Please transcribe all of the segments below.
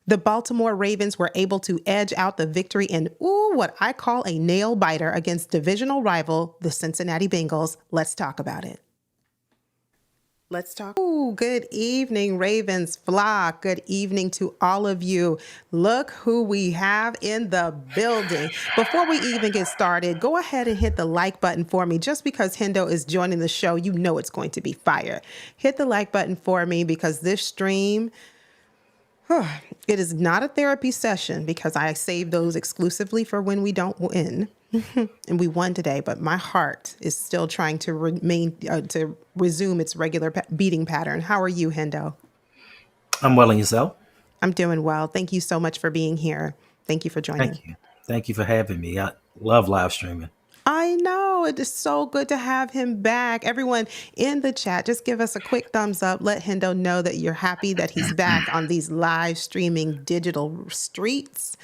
The Baltimore Ravens were able to edge out the victory in, what I call a nail biter against divisional rival, the Cincinnati Bengals. Let's talk about it. Let's talk. Good evening, Ravens flock. Good evening to all of you. Look who we have in the building. Before we even get started, go ahead and hit the like button for me. Just because Hendo is joining the show, you know it's going to be fire. Hit the like button for me because this stream, it is not a therapy session because I save those exclusively for when we don't win. And we won today, but my heart is still trying to resume its regular beating pattern. How are you, Hendo? I'm well, and yourself? I'm doing well. Thank you so much for being here. Thank you for joining. Thank you. Thank you for having me. I love live streaming. I know. It is so good to have him back. Everyone in the chat, just give us a quick thumbs up. Let Hendo know that you're happy that he's back on these live streaming digital streets.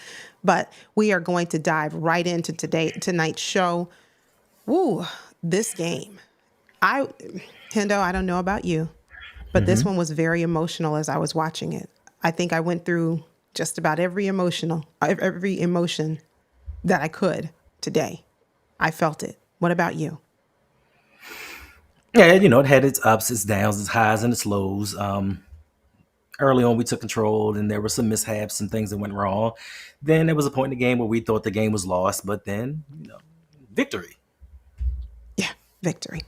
But we are going to dive right into tonight's show. This game. Hendo, I don't know about you, but this one was very emotional as I was watching it. I think I went through just about every emotion that I could today. I felt it. What about you? Yeah, it had its ups, its downs, its highs, and its lows. Early on, we took control, and there were some mishaps and things that went wrong. Then there was a point in the game where we thought the game was lost, but then, victory. Yeah, victory.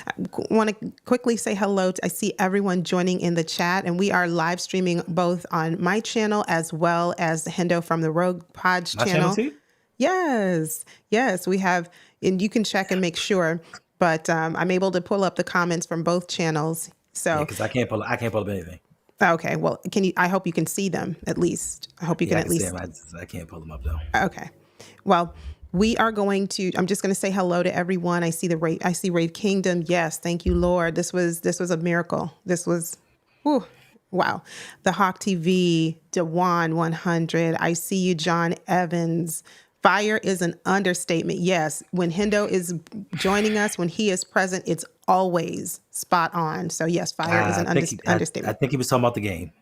I want to quickly say hello. I see everyone joining in the chat, and we are live streaming both on my channel as well as the Hendo from the Rogue Pod's channel. Too? Yes, we have, and you can check and make sure. But I'm able to pull up the comments from both channels. So because I can't pull up anything. Okay, well, I hope you can see them at least. I hope you can at least. I can't pull them up though. Okay, well, we are going to. I'm just going to say hello to everyone. I see Rave Kingdom. Yes, thank you, Lord. This was a miracle. This was, wow. The Hawk TV, Dewan 100. I see you, John Evans. Fire is an understatement. Yes, when Hendo is joining us, when he is present, it's always spot on. So yes, fire is an understatement. I think he was talking about the game.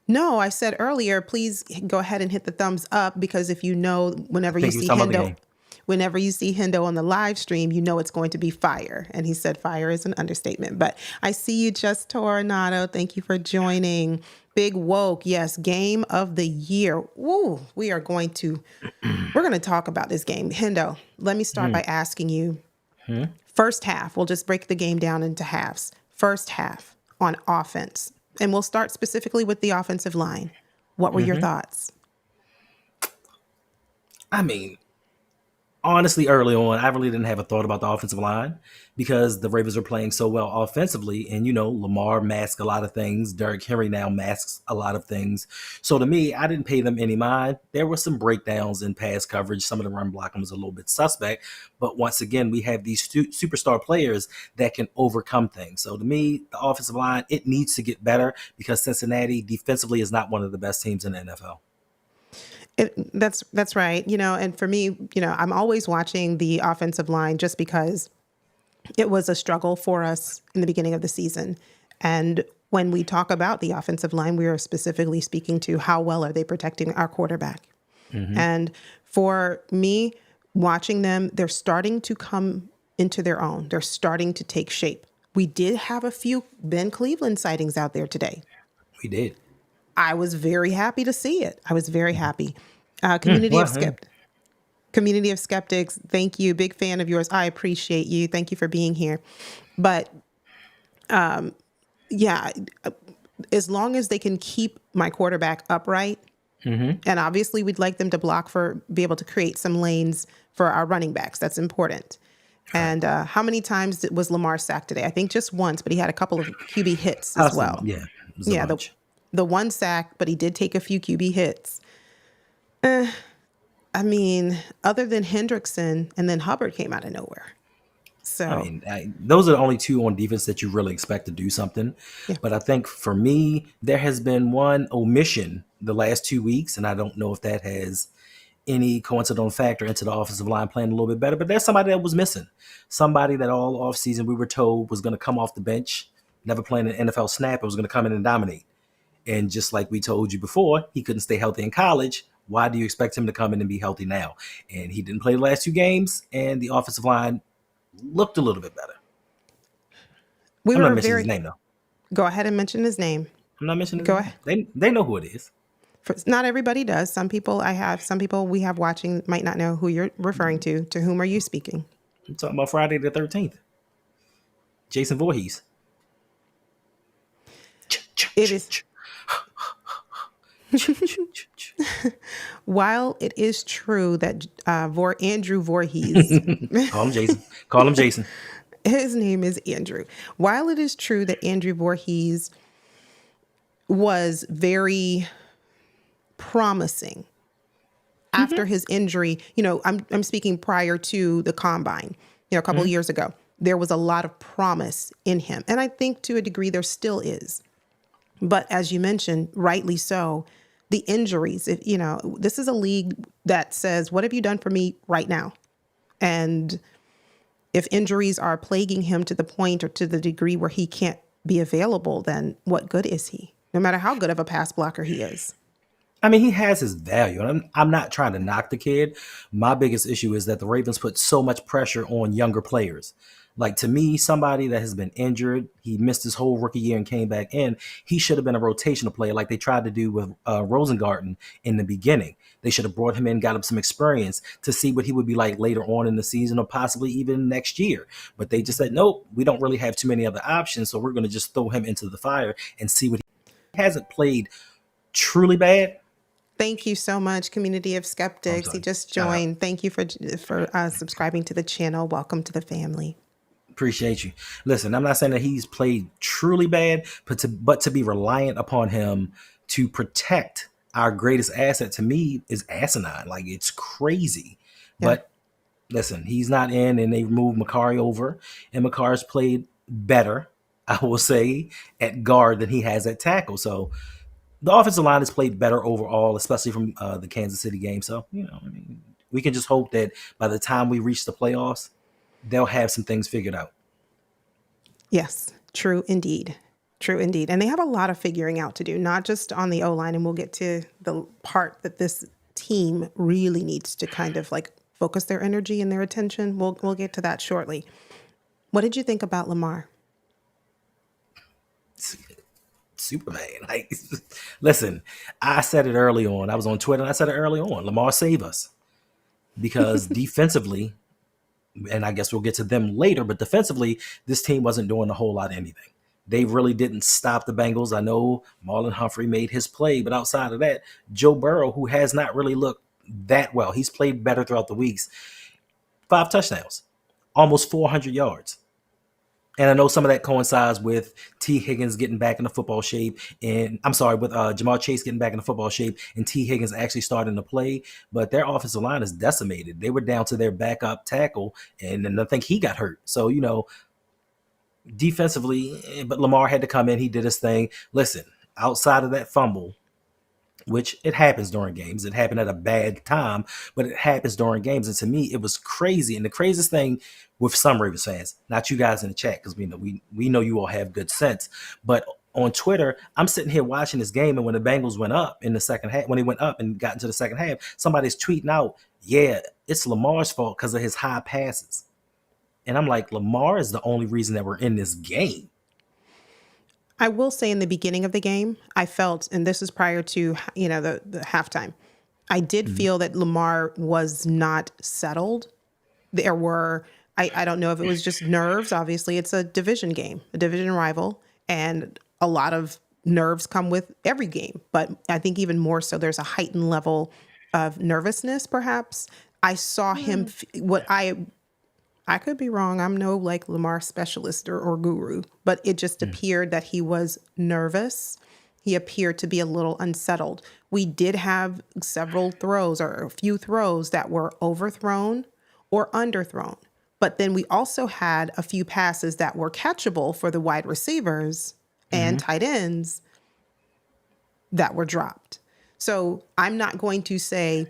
No, I said earlier, please go ahead and hit the thumbs up because if you know, whenever you see Hendo on the live stream, you know it's going to be fire. And he said fire is an understatement. But I see you, Just Tornado. Thank you for joining. Big Woke, yes, game of the year. We're going to talk about this game. Hendo, let me start by asking you, first half, we'll just break the game down into halves. First half on offense, and we'll start specifically with the offensive line. What were your thoughts? I mean, honestly, early on, I really didn't have a thought about the offensive line because the Ravens were playing so well offensively. And, Lamar masked a lot of things. Derrick Henry now masks a lot of things. So to me, I didn't pay them any mind. There were some breakdowns in pass coverage. Some of the run blocking was a little bit suspect. But once again, we have these superstar players that can overcome things. So to me, the offensive line, it needs to get better because Cincinnati defensively is not one of the best teams in the NFL. That's right. And for me, I'm always watching the offensive line just because it was a struggle for us in the beginning of the season. And when we talk about the offensive line, we are specifically speaking to how well are they protecting our quarterback. And for me, watching them, they're starting to come into their own. They're starting to take shape. We did have a few Ben Cleveland sightings out there today. We did. I was very happy to see it. I was very happy. Community of Skeptics, thank you. Big fan of yours. I appreciate you. Thank you for being here. But as long as they can keep my quarterback upright, and obviously we'd like them to be able to create some lanes for our running backs. That's important. And how many times was Lamar sacked today? I think just once, but he had a couple of QB hits as well. Yeah. The one sack, but he did take a few QB hits. I mean, other than Hendrickson, and then Hubbard came out of nowhere. So those are the only two on defense that you really expect to do something. Yeah. But I think for me, there has been one omission the last 2 weeks, and I don't know if that has any coincidental factor into the offensive line playing a little bit better. But there's somebody that was missing. Somebody that all offseason we were told was going to come off the bench, never playing an NFL snap, and was going to come in and dominate. And just like we told you before, he couldn't stay healthy in college. Why do you expect him to come in and be healthy now? And he didn't play the last 2 games, and the offensive line looked a little bit better. We I'm not were mentioning his very. name, though. Go ahead and mention his name. I'm not mentioning his Go name. ahead. They know who it is. Not everybody does. Some people we have watching might not know who you're referring to. To whom are you speaking? I'm talking about Friday the 13th. Jason Voorhees. It is. While it is true that Andrew Voorhees, Call him Jason. Call him Jason. his name is Andrew. While it is true that Andrew Voorhees was very promising after his injury, I'm speaking prior to the combine, a couple of years ago, there was a lot of promise in him. And I think to a degree there still is. But as you mentioned, rightly so, the injuries, this is a league that says, what have you done for me right now? And if injuries are plaguing him to the point or to the degree where he can't be available, then what good is he? No matter how good of a pass blocker he is. I mean, he has his value. And I'm not trying to knock the kid. My biggest issue is that the Ravens put so much pressure on younger players. Like, to me, somebody that has been injured, he missed his whole rookie year and came back in, he should have been a rotational player like they tried to do with Rosengarten in the beginning. They should have brought him in, got him some experience to see what he would be like later on in the season or possibly even next year. But they just said, nope, we don't really have too many other options, so we're going to just throw him into the fire and see what he hasn't played truly bad. Thank you so much, community of skeptics. He just joined. Thank you for subscribing to the channel. Welcome to the family. Appreciate you. Listen, I'm not saying that he's played truly bad, but to be reliant upon him to protect our greatest asset, to me, is asinine. Like, it's crazy. Yeah. But listen, he's not in, and they moved Makari over, and Makari's played better, I will say, at guard than he has at tackle. So the offensive line has played better overall, especially from the Kansas City game. So, we can just hope that by the time we reach the playoffs, they'll have some things figured out. Yes, true indeed. True indeed. And they have a lot of figuring out to do, not just on the O-line. And we'll get to the part that this team really needs to kind of like focus their energy and their attention. We'll get to that shortly. What did you think about Lamar? Superman. Like, listen, I said it early on. I was on Twitter and I said it early on. Lamar, save us. Because defensively, and I guess we'll get to them later, but defensively, this team wasn't doing a whole lot of anything. They really didn't stop the Bengals. I know Marlon Humphrey made his play, but outside of that, Joe Burrow, who has not really looked that well, he's played better throughout the weeks. 5 touchdowns, almost 400 yards. And I know some of that coincides with T. Higgins getting back into football shape. And I'm sorry, with Jamar Chase getting back into football shape and T. Higgins actually starting to play. But their offensive line is decimated. They were down to their backup tackle, and then I think he got hurt. So, defensively, but Lamar had to come in. He did his thing. Listen, outside of that fumble, which it happens during games. It happened at a bad time, but it happens during games. And to me, it was crazy. And the craziest thing with some Ravens fans, not you guys in the chat, because we know you all have good sense, but on Twitter, I'm sitting here watching this game, and when the Bengals went up in the second half, when he went up and got into the second half, somebody's tweeting out, yeah, it's Lamar's fault because of his high passes. And I'm like, Lamar is the only reason that we're in this game. I will say in the beginning of the game, I felt, and this is prior to, the halftime, I did feel that Lamar was not settled. There were, I don't know if it was just nerves. Obviously, it's a division game, a division rival, and a lot of nerves come with every game. But I think even more so, there's a heightened level of nervousness, perhaps. I saw him, I could be wrong. I'm no Lamar specialist or guru, but it just appeared that he was nervous. He appeared to be a little unsettled. We did have several throws or a few throws that were overthrown or underthrown. But then we also had a few passes that were catchable for the wide receivers and tight ends that were dropped. So I'm not going to say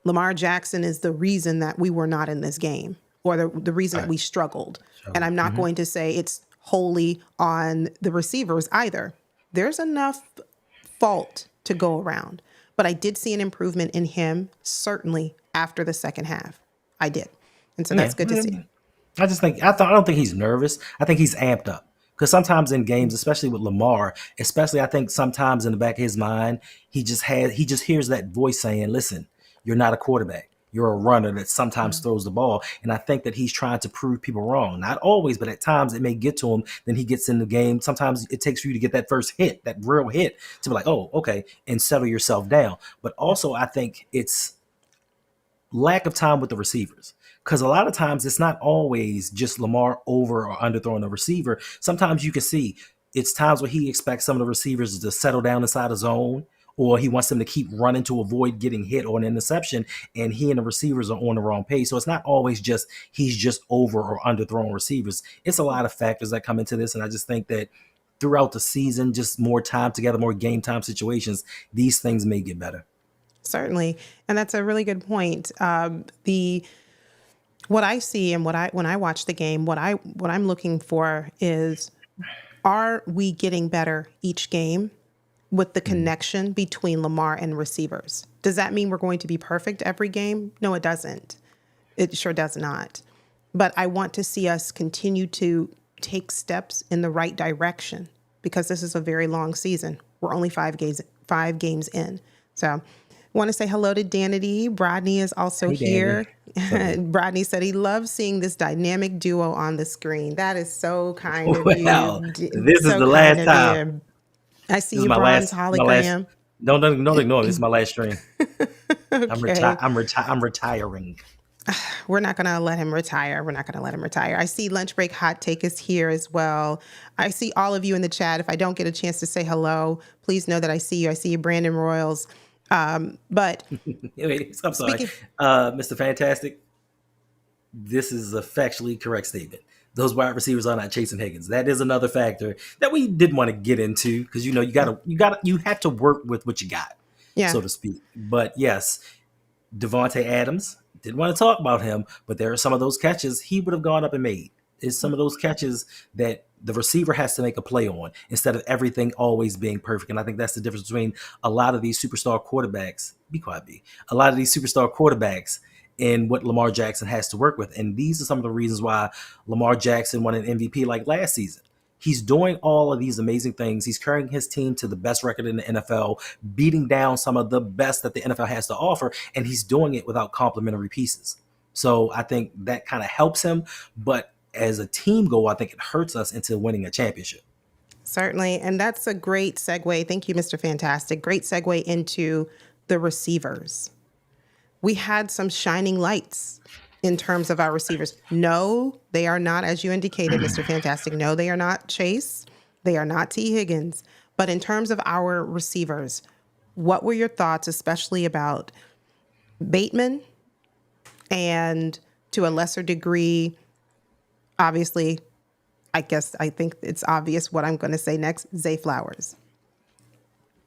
Lamar Jackson is the reason that we were not in this game, or the reason that we struggled. And I'm not going to say it's wholly on the receivers either. There's enough fault to go around. But I did see an improvement in him, certainly after the second half. I did. And so Yeah, that's good to see. I just think I don't think he's nervous. I think he's amped up because sometimes in games, especially with Lamar, especially I think sometimes in the back of his mind, he just hears that voice saying, "Listen, you're not a quarterback. You're a runner that sometimes throws the ball." And I think that he's trying to prove people wrong. Not always, but at times it may get to him. Then he gets in the game. Sometimes it takes for you to get that first hit, that real hit, to be like, "Oh, okay," and settle yourself down. But also, I think it's lack of time with the receivers. Because a lot of times it's not always just Lamar over or underthrowing the receiver. Sometimes you can see it's times where he expects some of the receivers to settle down inside a zone, or he wants them to keep running to avoid getting hit or an interception, and he and the receivers are on the wrong page. So it's not always just he's just over or underthrowing receivers. It's a lot of factors that come into this, and I just think that throughout the season, just more time together, more game time situations, these things may get better. Certainly. And that's a really good point. The what I see and when I watch the game, what I'm looking for is, are we getting better each game with the connection between Lamar and receivers? Does that mean we're going to be perfect every game? No, it doesn't. It sure does not. But I want to see us continue to take steps in the right direction because this is a very long season. We're only 5 games in. So want to say hello to Danity. Brodney is also Hey, here. Danny. Brodney said he loves seeing this dynamic duo on the screen. That is so kind of Well, you. this is So the kind last of time. you. I see This is your my bronze last. hologram. Don't ignore me. This is my last stream. Okay. I'm retiring. We're not going to let him retire. We're not going to let him retire. I see Lunch Break Hot Take is here as well. I see all of you in the chat. If I don't get a chance to say hello, please know that I see you. I see you, Brandon Royals. But Wait, I'm sorry, speaking, Mr. Fantastic. This is a factually correct statement. Those wide receivers are not chasing Higgins. That is another factor that we didn't want to get into because you have to work with what you got, yeah, so to speak. But yes, Devontae Adams, didn't want to talk about him, but there are some of those catches he would have gone up and made. It's some of those catches that the receiver has to make a play on instead of everything always being perfect. And I think that's the difference between a lot of these superstar quarterbacks. Be quiet, B. A lot of these superstar quarterbacks and what Lamar Jackson has to work with. And these are some of the reasons why Lamar Jackson won an MVP like last season. He's doing all of these amazing things. He's carrying his team to the best record in the NFL, beating down some of the best that the NFL has to offer, and he's doing it without complimentary pieces. So I think that kind of helps him. But as a team goal, I think it hurts us into winning a championship. certainly. And that's a great segue. Thank you, Mr. Fantastic. Great segue into the receivers. We had some shining lights in terms of our receivers. No, they are not, as you indicated, Mr. Fantastic. No, they are not Chase. They are not T. Higgins. But in terms of our receivers, what were your thoughts, especially about Bateman and to a lesser degree, obviously, I think it's obvious what I'm going to say next, Zay Flowers.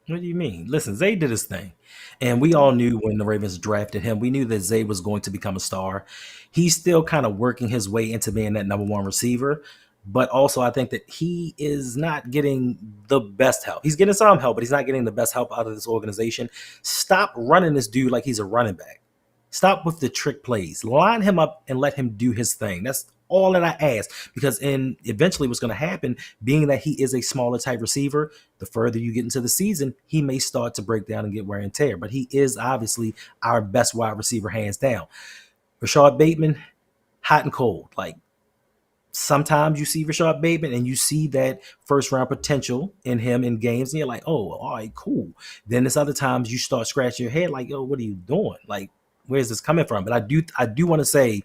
What do you mean? Listen, Zay did his thing. And we all knew when the Ravens drafted him, we knew that Zay was going to become a star. He's still kind of working his way into being that number one receiver. But also, I think that he is not getting the best help. He's getting some help, but he's not getting the best help out of this organization. Stop running this dude like he's a running back. Stop with the trick plays. Line him up and let him do his thing. That's all that I ask. Because eventually what's going to happen, being that he is a smaller type receiver, the further you get into the season, he may start to break down and get wear and tear. But he is obviously our best wide receiver, hands down. Rashad Bateman, hot and cold. Like, sometimes you see Rashad Bateman and you see that first round potential in him in games, and you're like, oh, all right, cool. Then there's other times you start scratching your head like, yo, what are you doing? Like, where's this coming from? But I do want to say,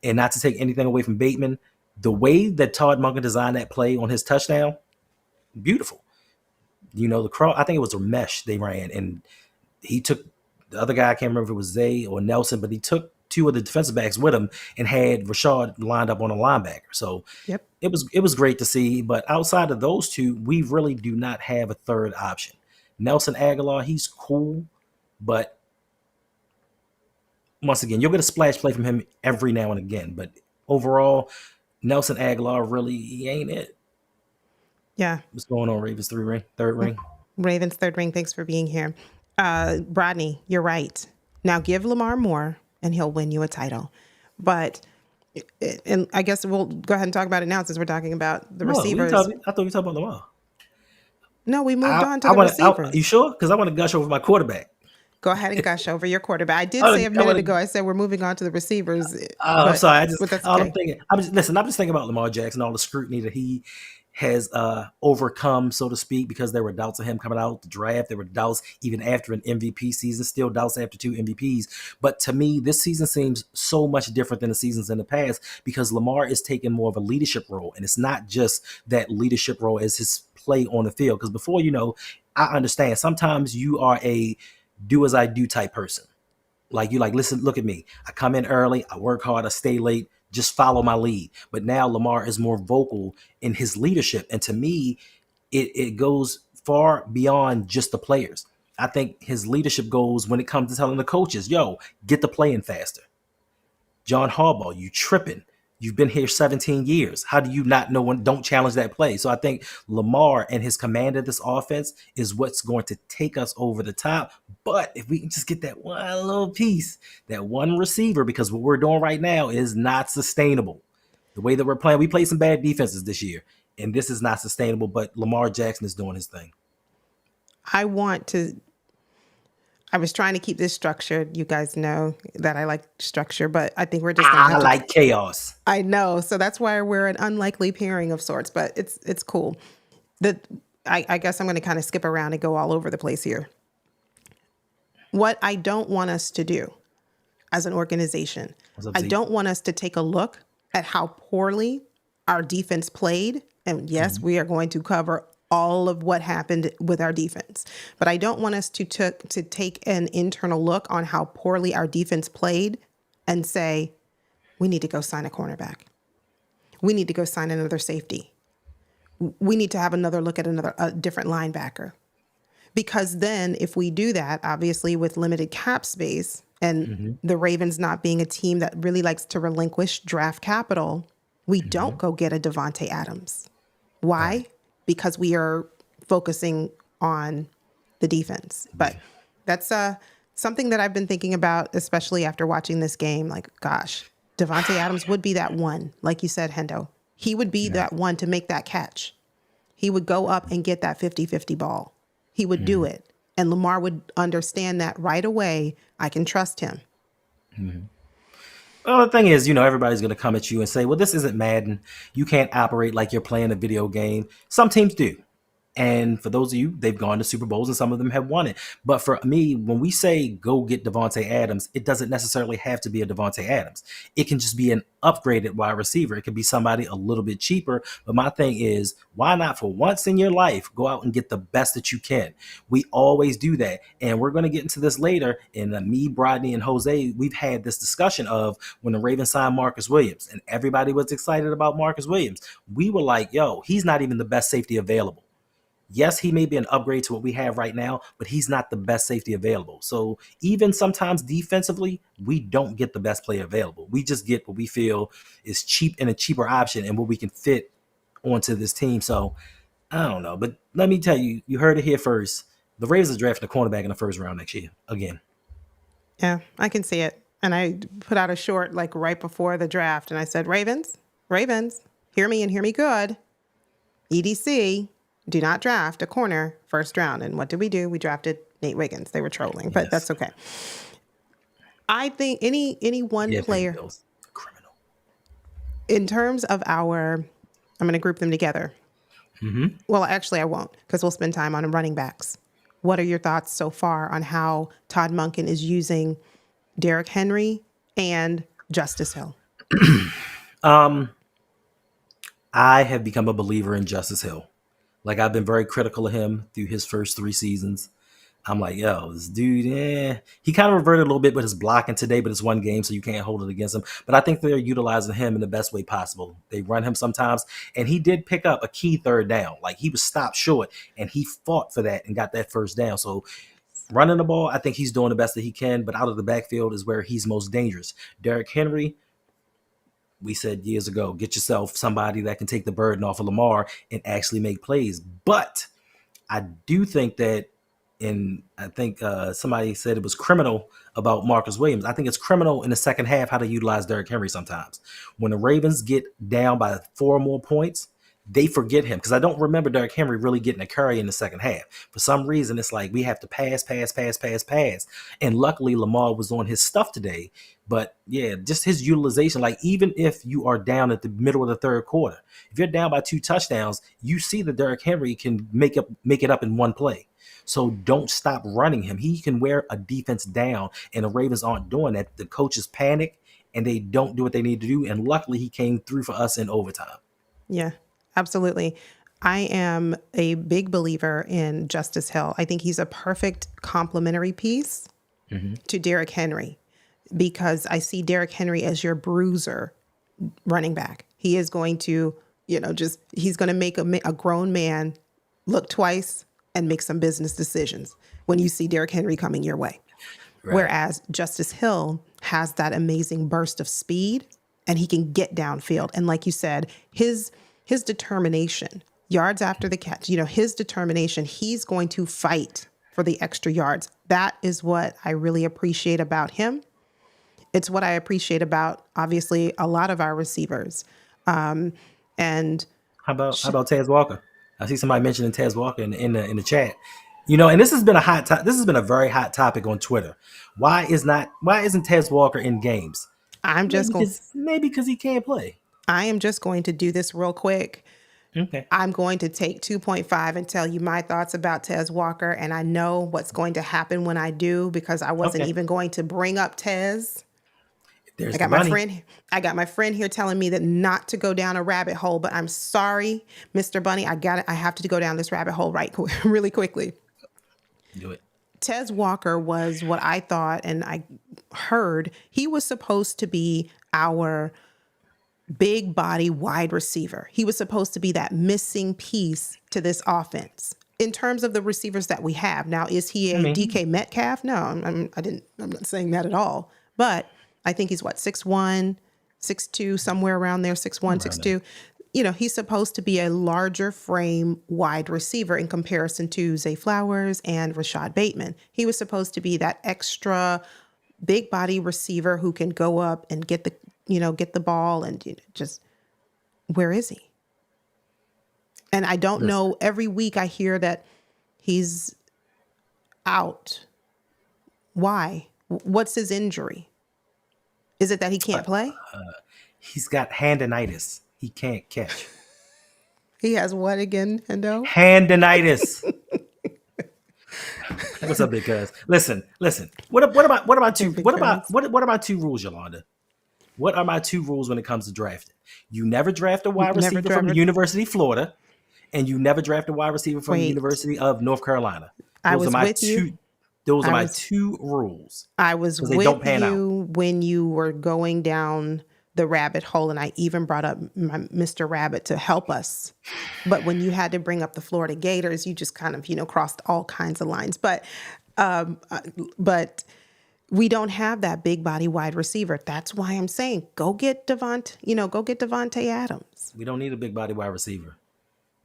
and not to take anything away from Bateman, the way that Todd Monken designed that play on his touchdown, beautiful. The cross, I think it was a mesh they ran, and he took the other guy, I can't remember if it was Zay or Nelson, but he took two of the defensive backs with him and had Rashad lined up on a linebacker. So Yep. it was great to see. But outside of those two, we really do not have a third option. Nelson Aguilar, he's cool, but once again, you'll get a splash play from him every now and again. But overall, Nelson Aguilar really he ain't it. Yeah. What's going on, Ravens? Third ring? Ravens third ring, thanks for being here. Rodney, you're right. Now give Lamar more and he'll win you a title. But, and I guess we'll go ahead and talk about it now since we're talking about the No, receivers. I thought we were talking about Lamar. No, we moved on to I the want receivers. You sure? Because I want to gush over my quarterback. Go ahead and gush over your quarterback. I did say a minute ago, I said we're moving on to the receivers. I'm sorry. But that's all okay. I'm thinking. I'm just thinking about Lamar Jackson, all the scrutiny that he has overcome, so to speak, because there were doubts of him coming out the draft. There were doubts even after an MVP season, still doubts after 2 MVPs. But to me, this season seems so much different than the seasons in the past because Lamar is taking more of a leadership role, and it's not just that leadership role as his play on the field. Because before, I understand sometimes you are a do as I do type person. Like listen, look at me. I come in early, I work hard, I stay late, just follow my lead. But now Lamar is more vocal in his leadership. And to me, it goes far beyond just the players. I think his leadership goes when it comes to telling the coaches, yo, get the play in faster. John Harbaugh, you tripping. You've been here 17 years. How do you not know when don't challenge that play? So I think Lamar and his command of this offense is what's going to take us over the top. But if we can just get that one little piece, that one receiver, because what we're doing right now is not sustainable. The way that we're playing, we played some bad defenses this year, and this is not sustainable, but Lamar Jackson is doing his thing. I was trying to keep this structured. You guys know that I like structure, but I think we're just going to have to. I like chaos. I know. So that's why we're an unlikely pairing of sorts, but it's cool. I guess I'm going to kind of skip around and go all over the place here. What I don't want us to do as an organization, I don't want us to take a look at how poorly our defense played. And yes, we are going to cover all of what happened with our defense. But I don't want us to take an internal look on how poorly our defense played and say, we need to go sign a cornerback. We need to go sign another safety. We need to have another look at a different linebacker. Because then if we do that, obviously with limited cap space and the Ravens not being a team that really likes to relinquish draft capital, we don't go get a Devontae Adams. Why? Right. Because we are focusing on the defense. But that's something that I've been thinking about, especially after watching this game. Like, gosh, Devontae Adams would be that one, like you said, Hendo. He would be that one to make that catch. He would go up and get that 50-50 ball. He would do it. And Lamar would understand that right away. I can trust him. Well, the thing is, everybody's going to come at you and say, well, this isn't Madden. You can't operate like you're playing a video game. Some teams do. And for those of you, they've gone to Super Bowls and some of them have won it. But for me, when we say go get Devontae Adams, it doesn't necessarily have to be a Devontae Adams. It can just be an upgraded wide receiver. It could be somebody a little bit cheaper. But my thing is, why not for once in your life, go out and get the best that you can? We always do that. And we're going to get into this later. And me, Rodney, and Jose, we've had this discussion of when the Ravens signed Marcus Williams. And everybody was excited about Marcus Williams. We were like, yo, he's not even the best safety available. Yes, he may be an upgrade to what we have right now, but he's not the best safety available. So even sometimes defensively, we don't get the best player available. We just get what we feel is cheap and a cheaper option and what we can fit onto this team. So I don't know. But let me tell you, you heard it here first. The Ravens are drafting a cornerback in the first round next year again. Yeah, I can see it. And I put out a short like right before the draft. And I said, Ravens, hear me and hear me good. EDC. Do not draft a corner first round. And what did we do? We drafted Nate Wiggins. They were trolling, but that's okay. I think any one player, criminal. In terms of I'm going to group them together. Well, actually, I won't because we'll spend time on running backs. What are your thoughts so far on how Todd Monken is using Derrick Henry and Justice Hill? I have become a believer in Justice Hill. Like, I've been very critical of him through his first 3 seasons. I'm like, yo, this dude, he kind of reverted a little bit with his blocking today, but it's one game, so you can't hold it against him. But I think they're utilizing him in the best way possible. They run him sometimes, and he did pick up a key third down. Like, he was stopped short, and he fought for that and got that first down. So running the ball, I think he's doing the best that he can, but out of the backfield is where he's most dangerous. Derrick Henry, we said years ago, get yourself somebody that can take the burden off of Lamar and actually make plays. But I do think that, and I think somebody said it was criminal about Marcus Williams. I think it's criminal in the second half how to utilize Derrick Henry sometimes. When the Ravens get down by 4 or more points, they forget him, because I don't remember Derrick Henry really getting a carry in the second half. For some reason, it's like we have to pass. And luckily, Lamar was on his stuff today. But yeah, just his utilization, like even if you are down at the middle of the third quarter, if you're down by 2 touchdowns, you see that Derrick Henry can make it up in one play. So don't stop running him. He can wear a defense down, and the Ravens aren't doing that. The coaches panic, and they don't do what they need to do. And luckily, he came through for us in overtime. Yeah, absolutely. I am a big believer in Justice Hill. I think he's a perfect complementary piece to Derrick Henry, because I see Derrick Henry as your bruiser running back. He is going to, he's going to make a grown man look twice and make some business decisions when you see Derrick Henry coming your way. Right. Whereas Justice Hill has that amazing burst of speed, and he can get downfield. And like you said, his determination, yards after the catch, his determination, he's going to fight for the extra yards. That is what I really appreciate about him. It's what I appreciate about, obviously, a lot of our receivers. And how about Tez Walker? I see somebody mentioning Tez Walker in the chat. And this has been this has been a very hot topic on Twitter. Why isn't Tez Walker in games? Maybe because he can't play. I am just going to do this real quick. Okay. I'm going to take 2.5 and tell you my thoughts about Tez Walker, and I know what's going to happen when I do, because I wasn't even going to bring up Tez. I got my friend here telling me that not to go down a rabbit hole, but I'm sorry, Mr. Bunny. I have to go down this rabbit hole really quickly. Do it. Tez Walker was what I thought, and I heard he was supposed to be our big body wide receiver. He was supposed to be that missing piece to this offense in terms of the receivers that we have. Now, is he a DK Metcalf? No, I'm not saying that at all. But I think he's 6'1", 6'2", somewhere around there, 6'1", 6'2". He's supposed to be a larger frame wide receiver in comparison to Zay Flowers and Rashad Bateman. He was supposed to be that extra big body receiver who can go up and get the ball and just, where is he? And I don't know, every week I hear that he's out. Why? What's his injury? Is it that he can't play? He's got handinitis. He can't catch. He has what again, Hendo? Handinitis. What's up, big cuz? Listen. What about two rules, Yolanda? What are my 2 rules when it comes to drafting? You never draft a wide receiver from the University of Florida, and you never draft a wide receiver from the University of North Carolina. Those are my 2 rules. I was with you when you were going down the rabbit hole, and I even brought up Mr. Rabbit to help us. But when you had to bring up the Florida Gators, you just kind of, crossed all kinds of lines. But we don't have that big body wide receiver. That's why I'm saying go get Devontae Adams. We don't need a big body wide receiver.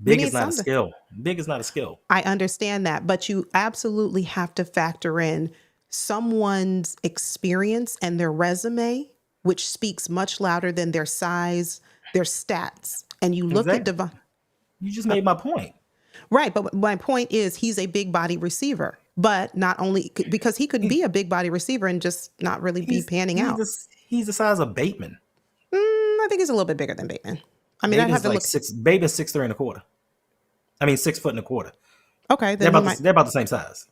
Big is not a skill. Big is not a skill. I understand that, but you absolutely have to factor in someone's experience and their resume, which speaks much louder than their size, their stats. And you look at Devon. You just made my point. Right, but my point is he's a big body receiver, but not only because he could be a big body receiver and just not really be panning out. He's the size of Bateman. I think he's a little bit bigger than Bateman. I mean, I'd have to look. Bateman's 6'3" and 1/4. 6 foot and 1/4. Okay, then they're about the same size.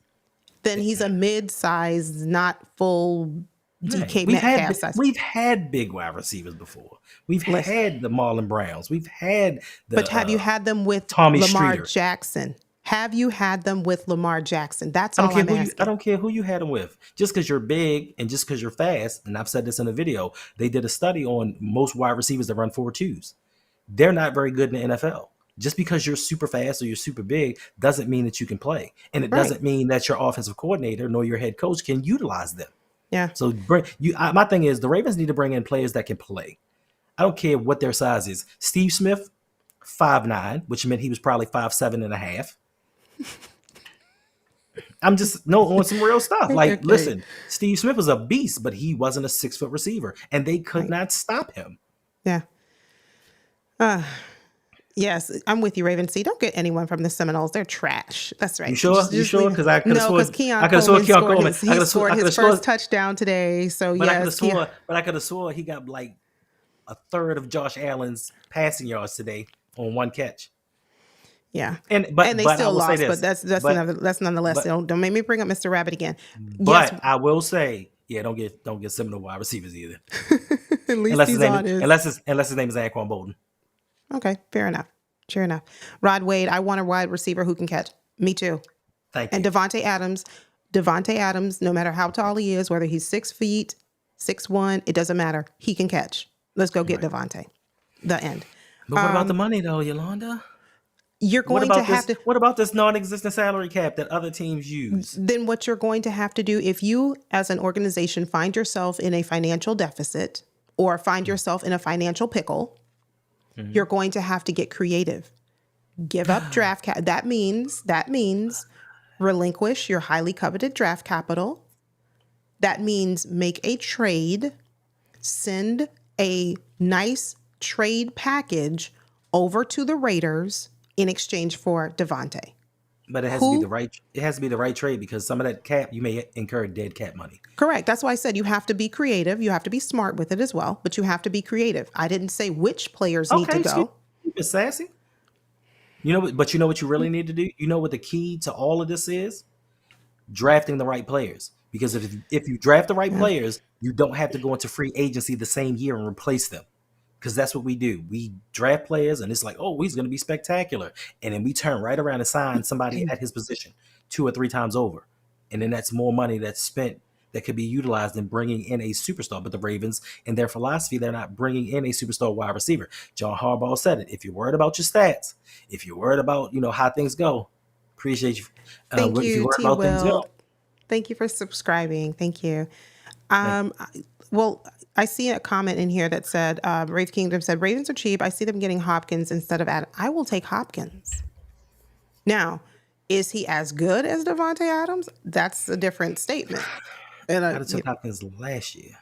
Then he's a mid-size, not full DK Metcalf size. We've had big wide receivers before. We've had the Marlon Browns. We've had the. But have you had them with Tommy Lamar Streeter. Jackson? Have you had them with Lamar Jackson? That's all I'm asking. I don't care who you had them with. Just because you're big and just because you're fast, and I've said this in a video, they did a study on most wide receivers that run 4.2s. They're not very good in the NFL. Just because you're super fast or you're super big doesn't mean that you can play. And it doesn't mean that your offensive coordinator nor your head coach can utilize them. Yeah. So my thing is the Ravens need to bring in players that can play. I don't care what their size is. Steve Smith, 5'9", which meant he was probably 5'7.5". I'm just on some real stuff. Like, Okay. listen, Steve Smith was a beast, but he wasn't a 6 foot receiver, and they could Right. not stop him. Yeah. Yes, I'm with you, Raven. See, don't get anyone from the Seminoles. They're trash. That's You right. sure? You Just sure? leave. Because I could have No, because sworn Keon I could have sworn Coleman Keon scored Coleman. his he scored I could his have sworn, first touchdown today. So but I could have yes, Keon. sworn, he got like a third of Josh Allen's passing yards today on one catch. Yeah. And And they I still will say lost, but this, that's nonetheless. but Don't make me bring up Mr. Rabbit again. Yes, but I will say, yeah, don't get Seminole wide receivers either, at least he's on his. unless his name is Anquan Bolden. Okay, fair enough. Sure enough. Rod Wade, I want a wide receiver who can catch. Me too. Thank And you. Devontae Adams, no matter how tall he is, whether he's 6 feet, 6'1", it doesn't matter. He can catch. Let's go get Devontae. The end. But what about the money though, Yolanda? You're going to have to. What about this non-existent salary cap that other teams use? Then what you're going to have to do, if you as an organization find yourself in a financial deficit or find yourself in a financial pickle, you're going to have to get creative. Give up draft cap. That means relinquish your highly coveted draft capital. That means make a trade, send a nice trade package over to the Raiders in exchange for Devontae. But it has to be the right. It has to be the right trade because some of that cap you may incur dead cap money. Correct. That's why I said you have to be creative. You have to be smart with it as well, but you have to be creative. I didn't say which players need to go. Keep it sassy. You know, but you know what you really need to do. You know what the key to all of this is? Drafting the right players. Because if you draft the right players, you don't have to go into free agency the same year and replace them. Because that's what we do. We draft players, and it's like, oh, he's going to be spectacular. And then we turn right around and sign somebody at his position 2 or 3 times over. And then that's more money that's spent that could be utilized in bringing in a superstar. But the Ravens, in their philosophy, they're not bringing in a superstar wide receiver. John Harbaugh said it. If you're worried about your stats, if you're worried about, how things go, appreciate you. Thank if you, you're worried T. about things Will. go. Thank you for subscribing. Thank you. Well, I see a comment in here that said, Wraith Kingdom said, Ravens are cheap. I see them getting Hopkins instead of Adams. I will take Hopkins. Now, is he as good as Devontae Adams? That's a different statement. And I'd have took Hopkins last year.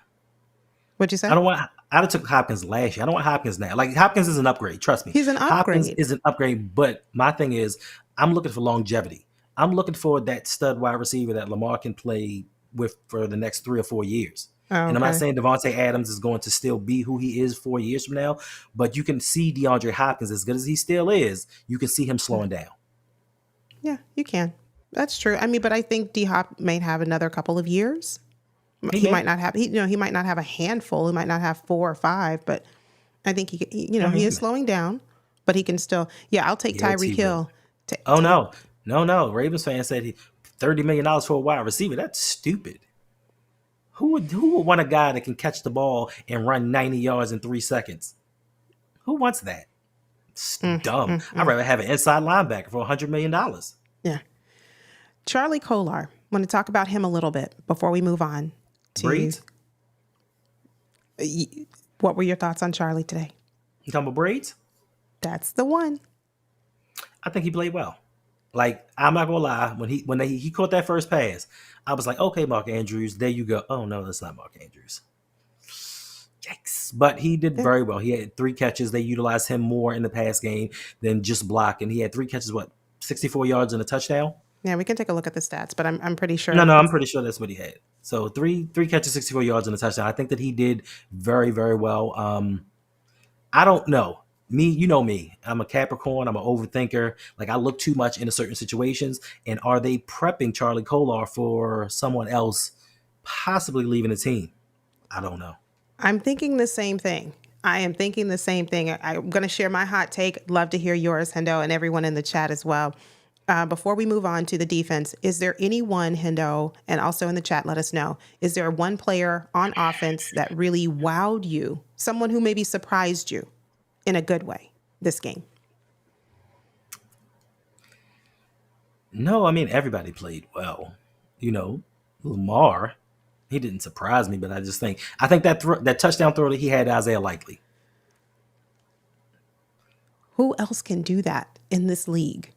What'd you say? I'd have took Hopkins last year. I don't want Hopkins now. Like, Hopkins is an upgrade. Trust me. He's an Hopkins upgrade. is an upgrade. But my thing is, I'm looking for longevity. I'm looking for that stud wide receiver that Lamar can play with for the next 3 or 4 years. And I'm not saying Devontae Adams is going to still be who he is 4 years from now, but you can see DeAndre Hopkins, as good as he still is, you can see him slowing down. Yeah, you can. That's true. I mean, but I think D-Hop may have another couple of years. He might not have, he might not have a handful. He might not have 4 or 5, but I think he is slowing down, but he can still. Yeah, I'll take Tyreek Hill. No. Ravens fans said $30 million for a wide receiver. That's stupid. Who would want a guy that can catch the ball and run 90 yards in 3 seconds? Who wants that? It's dumb. I'd rather have an inside linebacker for $100 million. Yeah. Charlie Kolar. Want to talk about him a little bit before we move on to Braids? What were your thoughts on Charlie today? You talking about Braids? That's the one. I think he played well. Like, I'm not gonna lie, when he caught that first pass, I was like, okay, Mark Andrews, there you go. Oh no, that's not Mark Andrews. Yikes. But he did very well. He had 3 catches. They utilized him more in the pass game than just block. And he had 3 catches, 64 yards and a touchdown? Yeah, we can take a look at the stats, but I'm pretty sure. No, I'm pretty sure that's what he had. So 3 catches, 64 yards and a touchdown. I think that he did very, very well. I don't know. You know me. I'm a Capricorn. I'm an overthinker. Like, I look too much into certain situations. And are they prepping Charlie Kolar for someone else possibly leaving the team? I don't know. I'm thinking the same thing. I am thinking the same thing. I'm going to share my hot take. Love to hear yours, Hendo, and everyone in the chat as well. Before we move on to the defense, is there anyone, Hendo, and also in the chat, let us know, is there one player on offense that really wowed you? Someone who maybe surprised you in a good way this game? No, I mean, everybody played well. Lamar, he didn't surprise me, but I think that touchdown throw that he had Isaiah Likely. Who else can do that in this league?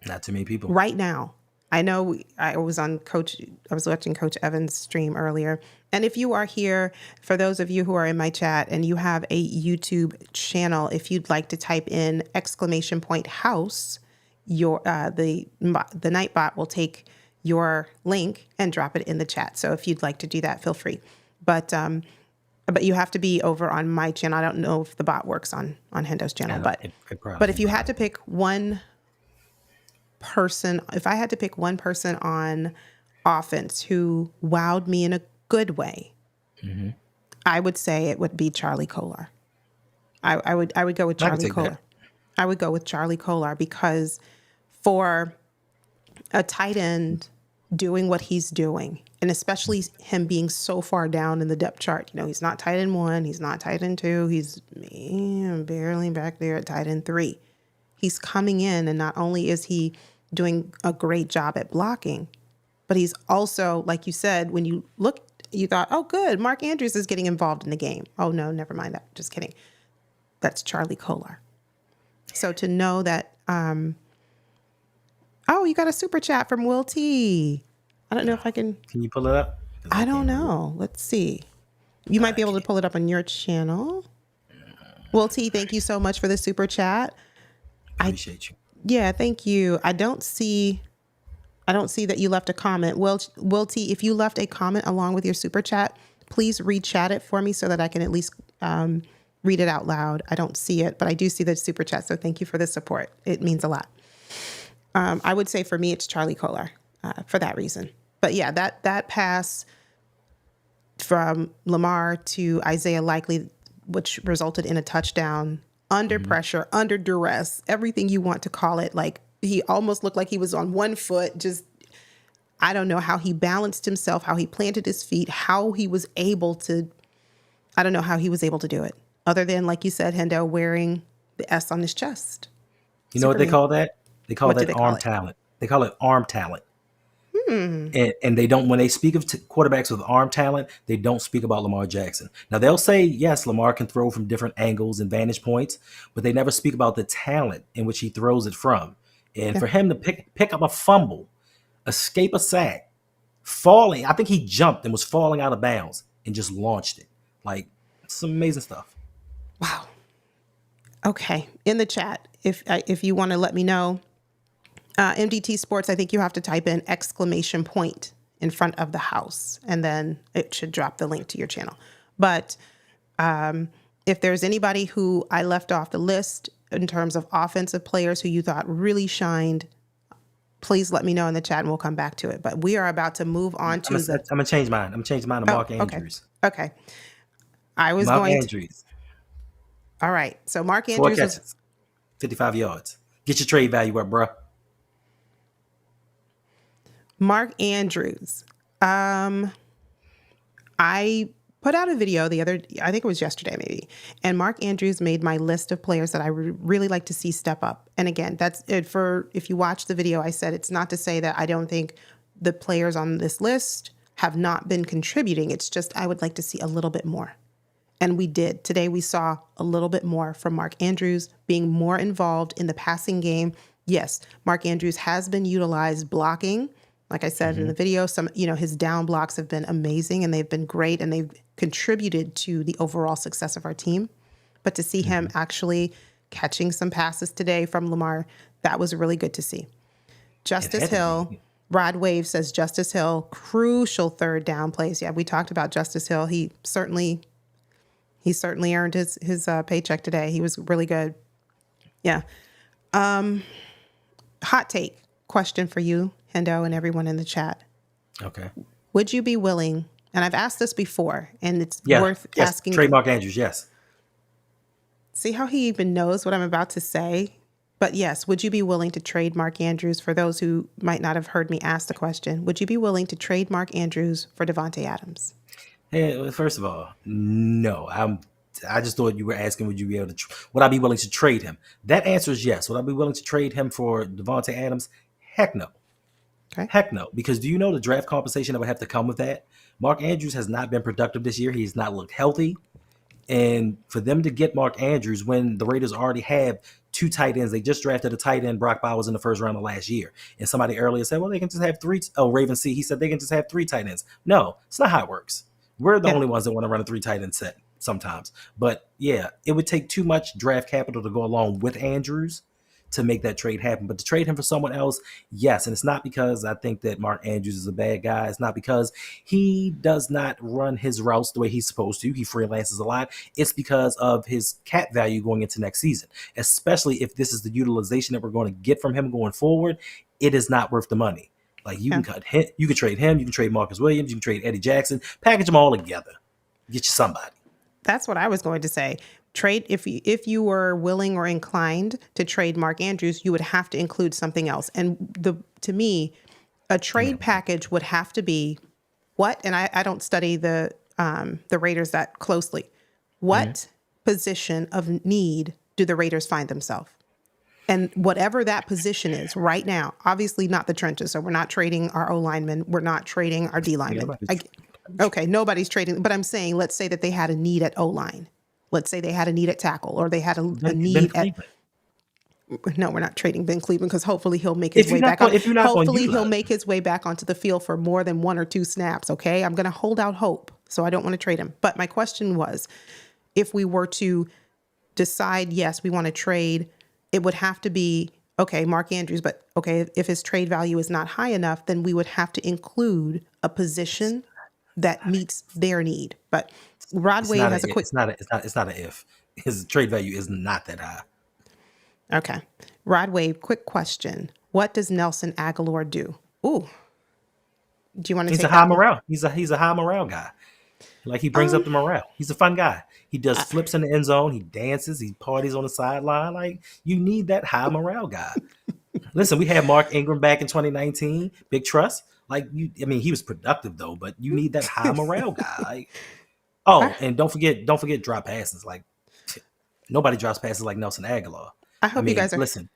Not too many people. right now. I know I was watching Coach Evans' stream earlier. And if you are here, for those of you who are in my chat and you have a YouTube channel, if you'd like to type in !house, the Nightbot will take your link and drop it in the chat. So if you'd like to do that, feel free. But you have to be over on my channel. I don't know if the bot works on Hendo's channel, but if you had to pick one person, if I had to pick one person on offense who wowed me in a good way, I would say it would be Charlie Kolar. I would go with Charlie Kolar. I would go with Charlie Kolar because for a tight end doing what he's doing, and especially him being so far down in the depth chart, he's not tight end 1, he's not tight end 2, he's barely back there at tight end 3. He's coming in, and not only is he doing a great job at blocking, but he's also, like you said, when you look, you thought, oh, good, Mark Andrews is getting involved in the game. Oh, no, never mind that. Just kidding. That's Charlie Kolar. So to know that, you got a super chat from Will T. I don't know if I can. Can you pull it up? I don't know. Let's see. You might be able to pull it up on your channel. Will T, thank you so much for the super chat. Appreciate you. Yeah, thank you. I don't see that you left a comment. Will T, if you left a comment along with your super chat, please re-chat it for me so that I can at least read it out loud. I don't see it, but I do see the super chat. So thank you for the support. It means a lot. I would say for me, it's Charlie Kolar for that reason. But yeah, that pass from Lamar to Isaiah Likely, which resulted in a touchdown, under pressure, under duress, everything you want to call it. Like, he almost looked like he was on one foot. Just, I don't know how he balanced himself, how he planted his feet, how he was able to, I don't know how he was able to do it. Other than, like you said, Hendo, wearing the S on his chest. You know what they call that? They call that arm talent. They call it arm talent. And they don't, when they speak of quarterbacks with arm talent, they don't speak about Lamar Jackson. Now, they'll say, yes, Lamar can throw from different angles and vantage points, but they never speak about the talent in which he throws it from. And for him to pick up a fumble, escape a sack, falling, I think he jumped and was falling out of bounds and just launched it. Like, some amazing stuff. Wow. Okay. In the chat, if you want to let me know, MDT Sports, I think you have to type in ! in front of the house, and then it should drop the link to your channel. But if there's anybody who I left off the list in terms of offensive players who you thought really shined, please let me know in the chat and we'll come back to it. But we are about to move on to I'm going to change mine. I'm going to change mine to Mark Andrews. Okay. Mark Andrews. All right. So Mark Andrews. 4 catches, 55 yards. Get your trade value up, bro. Mark Andrews. I put out a video I think it was yesterday maybe, and Mark Andrews made my list of players that I really like to see step up. And again, that's it. If you watch the video, I said it's not to say that I don't think the players on this list have not been contributing. It's just I would like to see a little bit more. And we did. Today we saw a little bit more from Mark Andrews being more involved in the passing game. Yes, Mark Andrews has been utilized blocking. Like I said in the video, his down blocks have been amazing and they've been great and they've contributed to the overall success of our team. But to see him actually catching some passes today from Lamar, that was really good to see. Justice Hill, Rod Wave says Justice Hill, crucial third down plays. Yeah, we talked about Justice Hill. He certainly earned his paycheck today. He was really good. Yeah. Hot take question for you, Hendo, and everyone in the chat. Okay. Would you be willing, and I've asked this before, and it's worth asking. Trade Mark Andrews, yes. See how he even knows what I'm about to say? But yes, would you be willing to trade Mark Andrews? For those who might not have heard me ask the question, would you be willing to trade Mark Andrews for Davante Adams? Hey, first of all, no. I just thought you were asking, would I be willing to trade him? That answer is yes. Would I be willing to trade him for Davante Adams? Heck no. Okay. Heck no. Because do you know the draft compensation that would have to come with that? Mark Andrews has not been productive this year. He's not looked healthy. And for them to get Mark Andrews when the Raiders already have two tight ends. They just drafted a tight end, Brock Bowers, in the first round of last year. And somebody earlier said, well, they can just have three. Oh, Raven C, he said they can just have three tight ends. No, it's not how it works. We're the Yeah. only ones that want to run a three tight end set sometimes. But yeah, it would take too much draft capital to go along with Andrews to make that trade happen. But to trade him for someone else, yes. And it's not because I think that Mark Andrews is a bad guy. It's not because he does not run his routes the way he's supposed to. He freelances a lot. It's because of his cap value going into next season, especially if this is the utilization that we're going to get from him going forward. It is not worth the money. Like you can cut him, you can trade him, you can trade Marcus Williams, you can trade Eddie Jackson, package them all together, get you somebody. That's what I was going to say. Trade if you were willing or inclined to trade Mark Andrews, you would have to include something else. And to me, a trade package would have to be what? And I don't study the Raiders that closely. What position of need do the Raiders find themselves? And whatever that position is right now, obviously not the trenches. So we're not trading our O linemen. We're not trading our D linemen. Okay, nobody's trading. But I'm saying, let's say that they had a need at O line. Let's say they had a need at tackle, or they had a need at. No, we're not trading Ben Cleveland because hopefully he'll make his way back. Hopefully he'll make his way back onto the field for more than one or two snaps. Okay, I'm going to hold out hope, so I don't want to trade him. But my question was, if we were to decide, yes, we want to trade, it would have to be okay, Mark Andrews. But okay, if his trade value is not high enough, then we would have to include a position that meets their need. But Rod Wave has a quick. It's not an if. His trade value is not that high. Okay, Rod Wave. Quick question: what does Nelson Aguilar do? Ooh, do you want to? He's a high morale. He's a high morale guy. Like he brings up the morale. He's a fun guy. He does flips in the end zone. He dances. He parties on the sideline. Like you need that high morale guy. Listen, we had Mark Ingram back in 2019. Big trust. Like you, I mean, he was productive though, but you need that high morale guy. Like, and don't forget drop passes. Like nobody drops passes like Nelson Aguilar. I hope you guys are listen.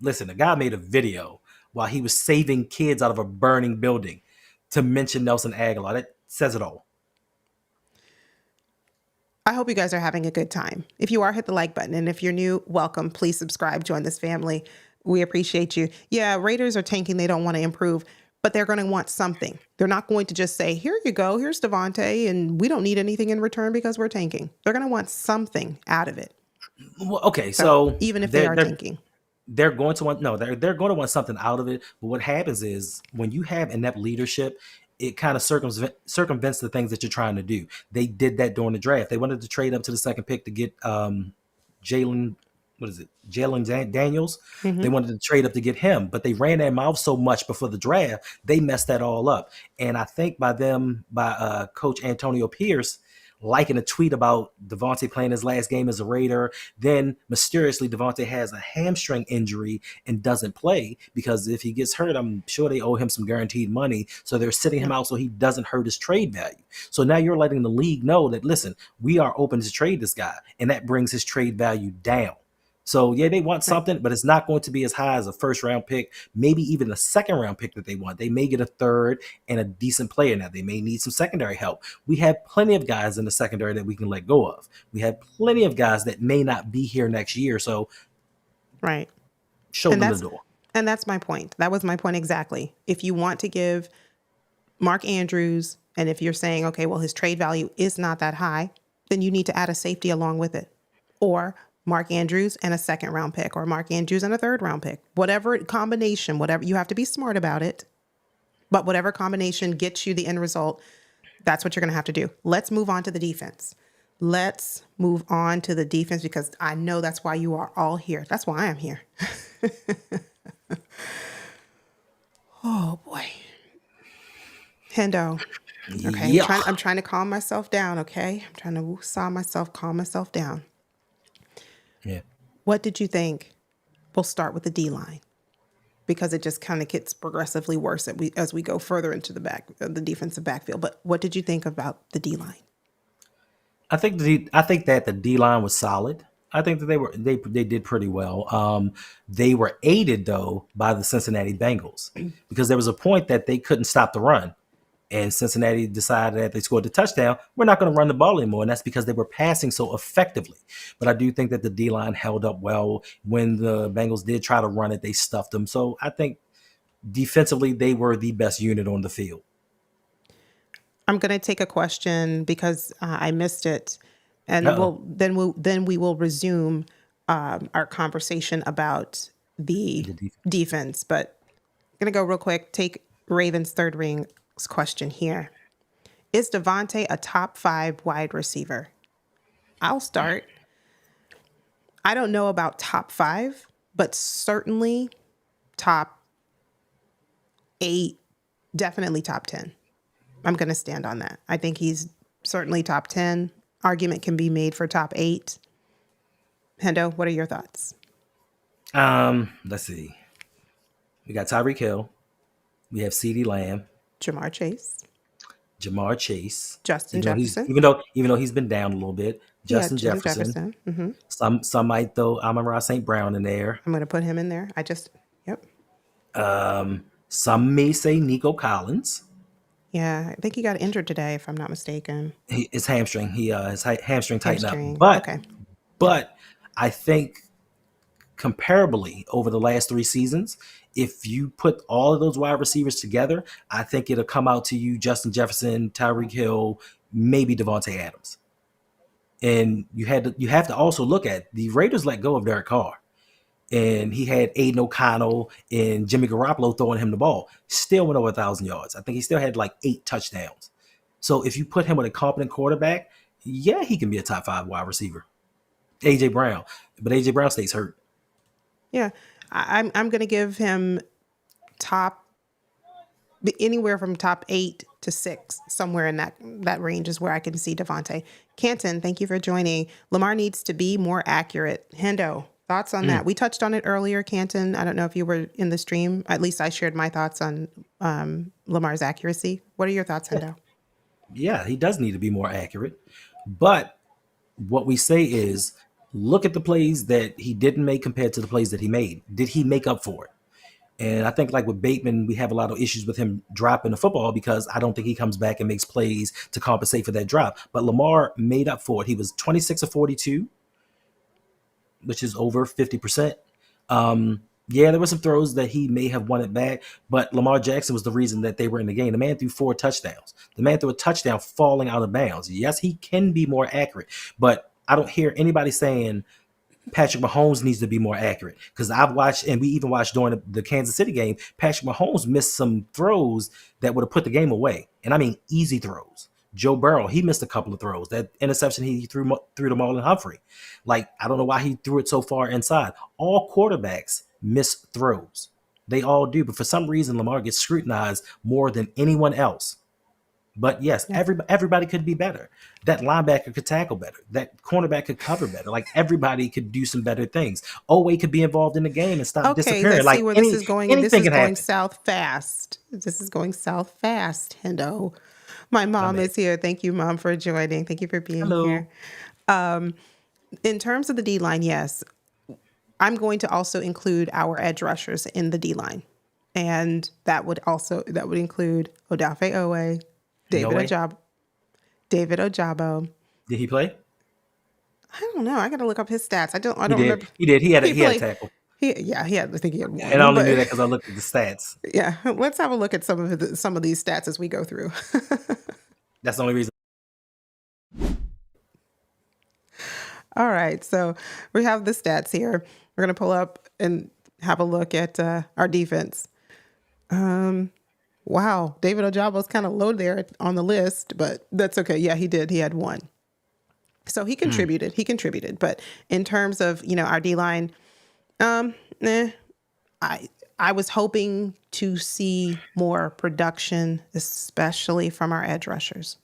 The guy made a video while he was saving kids out of a burning building to mention Nelson Aguilar. That says it all. I hope you guys are having a good time. If you are, hit the like button. And if you're new, welcome. Please subscribe. Join this family. We appreciate you. Yeah, Raiders are tanking. They don't want to improve, but they're going to want something. They're not going to just say, here you go, here's Devontae, and we don't need anything in return because we're tanking. They're going to want something out of it. Well, okay, so even if they are tanking. They're going to want they're going to want something out of it. But what happens is when you have inept leadership, it kind of circumvents the things that you're trying to do. They did that during the draft. They wanted to trade up to the second pick to get Jalen Daniels. They wanted to trade up to get him, but they ran their mouth so much before the draft, they messed that all up. And I think by Coach Antonio Pierce liking a tweet about Devontae playing his last game as a Raider, then mysteriously Devontae has a hamstring injury and doesn't play because if he gets hurt, I'm sure they owe him some guaranteed money. So they're sitting him out so he doesn't hurt his trade value. So now you're letting the league know that, listen, we are open to trade this guy, and that brings his trade value down. So, yeah, they want something, but it's not going to be as high as a first-round pick, maybe even a second-round pick that they want. They may get a third and a decent player now. They may need some secondary help. We have plenty of guys in the secondary that we can let go of. We have plenty of guys that may not be here next year. So, show them the door. And that's my point. That was my point exactly. If you want to give Mark Andrews, and if you're saying, okay, well, his trade value is not that high, then you need to add a safety along with it. Or Mark Andrews and a second round pick, or Mark Andrews and a third round pick, whatever combination, whatever, you have to be smart about it, but whatever combination gets you the end result, that's what you're going to have to do. Let's move on to the defense. Because I know that's why you are all here. That's why I am here. Oh boy. Hendo. Okay. Yeah. I'm trying to calm myself down. Okay. I'm trying to calm myself down. Yeah. What did you think? We'll start with the D-line because it just kind of gets progressively worse as we go further into the defensive backfield. But what did you think about the D-line? I think that the D-line was solid. I think that they did pretty well. They were aided though by the Cincinnati Bengals because there was a point that they couldn't stop the run. and Cincinnati decided that they scored the touchdown, we're not going to run the ball anymore. And that's because they were passing so effectively. But I do think that the D-line held up well. When the Bengals did try to run it, they stuffed them. So I think defensively, they were the best unit on the field. I'm going to take a question because I missed it, and Uh-oh. then we will resume our conversation about the defense. But I'm going to go real quick. Take Ravens third ring question here. Is Devontae a top 5 wide receiver? I'll start. I don't know about top 5, but certainly top 8, definitely top 10. I'm going to stand on that. I think he's certainly top 10. Argument can be made for top 8. Hendo, what are your thoughts? Let's see. We got Tyreek Hill. We have CeeDee Lamb. Jamar Chase. Justin Jefferson. Even though he's been down a little bit. Justin Jefferson. Mm-hmm. Some might throw Amon-Ra St. Brown in there. I'm going to put him in there. Yep. Some may say Nico Collins. Yeah, I think he got injured today, if I'm not mistaken. His hamstring. His hamstring tightened up. But I think comparably over the last 3 seasons, if you put all of those wide receivers together, I think it'll come out to you Justin Jefferson, Tyreek Hill, maybe Devontae Adams. And you have to also look at the Raiders let go of Derek Carr. And he had Aiden O'Connell and Jimmy Garoppolo throwing him the ball. Still went over 1,000 yards. I think he still had like 8 touchdowns. So if you put him with a competent quarterback, yeah, he can be a top 5 wide receiver. A.J. Brown. But A.J. Brown stays hurt. Yeah, I'm going to give him anywhere from top 8 to 6, somewhere in that range is where I can see Devontae. Canton, thank you for joining. Lamar needs to be more accurate. Hendo, thoughts on that? We touched on it earlier, Canton. I don't know if you were in the stream. At least I shared my thoughts on Lamar's accuracy. What are your thoughts, Hendo? Yeah, he does need to be more accurate. But what we say is, look at the plays that he didn't make compared to the plays that he made. Did he make up for it? And I think like with Bateman, we have a lot of issues with him dropping the football because I don't think he comes back and makes plays to compensate for that drop. But Lamar made up for it. He was 26 of 42, which is over 50%. Yeah, there were some throws that he may have won it back, but Lamar Jackson was the reason that they were in the game. The man threw 4 touchdowns. The man threw a touchdown falling out of bounds. Yes, he can be more accurate, but I don't hear anybody saying Patrick Mahomes needs to be more accurate, because I've watched, and we even watched during the Kansas City game, Patrick Mahomes missed some throws that would have put the game away. And I mean easy throws. Joe Burrow, he missed a couple of throws. That interception he threw to Marlon Humphrey. Like, I don't know why he threw it so far inside. All quarterbacks miss throws. They all do. But for some reason, Lamar gets scrutinized more than anyone else. But yes, everybody could be better. That linebacker could tackle better. That cornerback could cover better. Like, everybody could do some better things. Oweh could be involved in the game and stop disappearing. Let's see where this is going. And this is going south fast. This is going south fast, Hendo. My mom is here. Thank you, Mom, for joining. Thank you for being here. In terms of the D-line, yes, I'm going to also include our edge rushers in the D-line. And that would include Odafe Oweh, David Ojabo. Did he play? I don't know. I got to look up his stats. I don't remember. He did. He had a tackle. I think he had one. And I only knew that because I looked at the stats. Yeah, let's have a look at some of these stats as we go through. That's the only reason. All right, so we have the stats here. We're going to pull up and have a look at our defense. Wow, David Ojabo's kind of low there on the list, but that's okay. Yeah, he did. He had 1. So he contributed. He contributed. But in terms of, our D-line, I was hoping to see more production, especially from our edge rushers.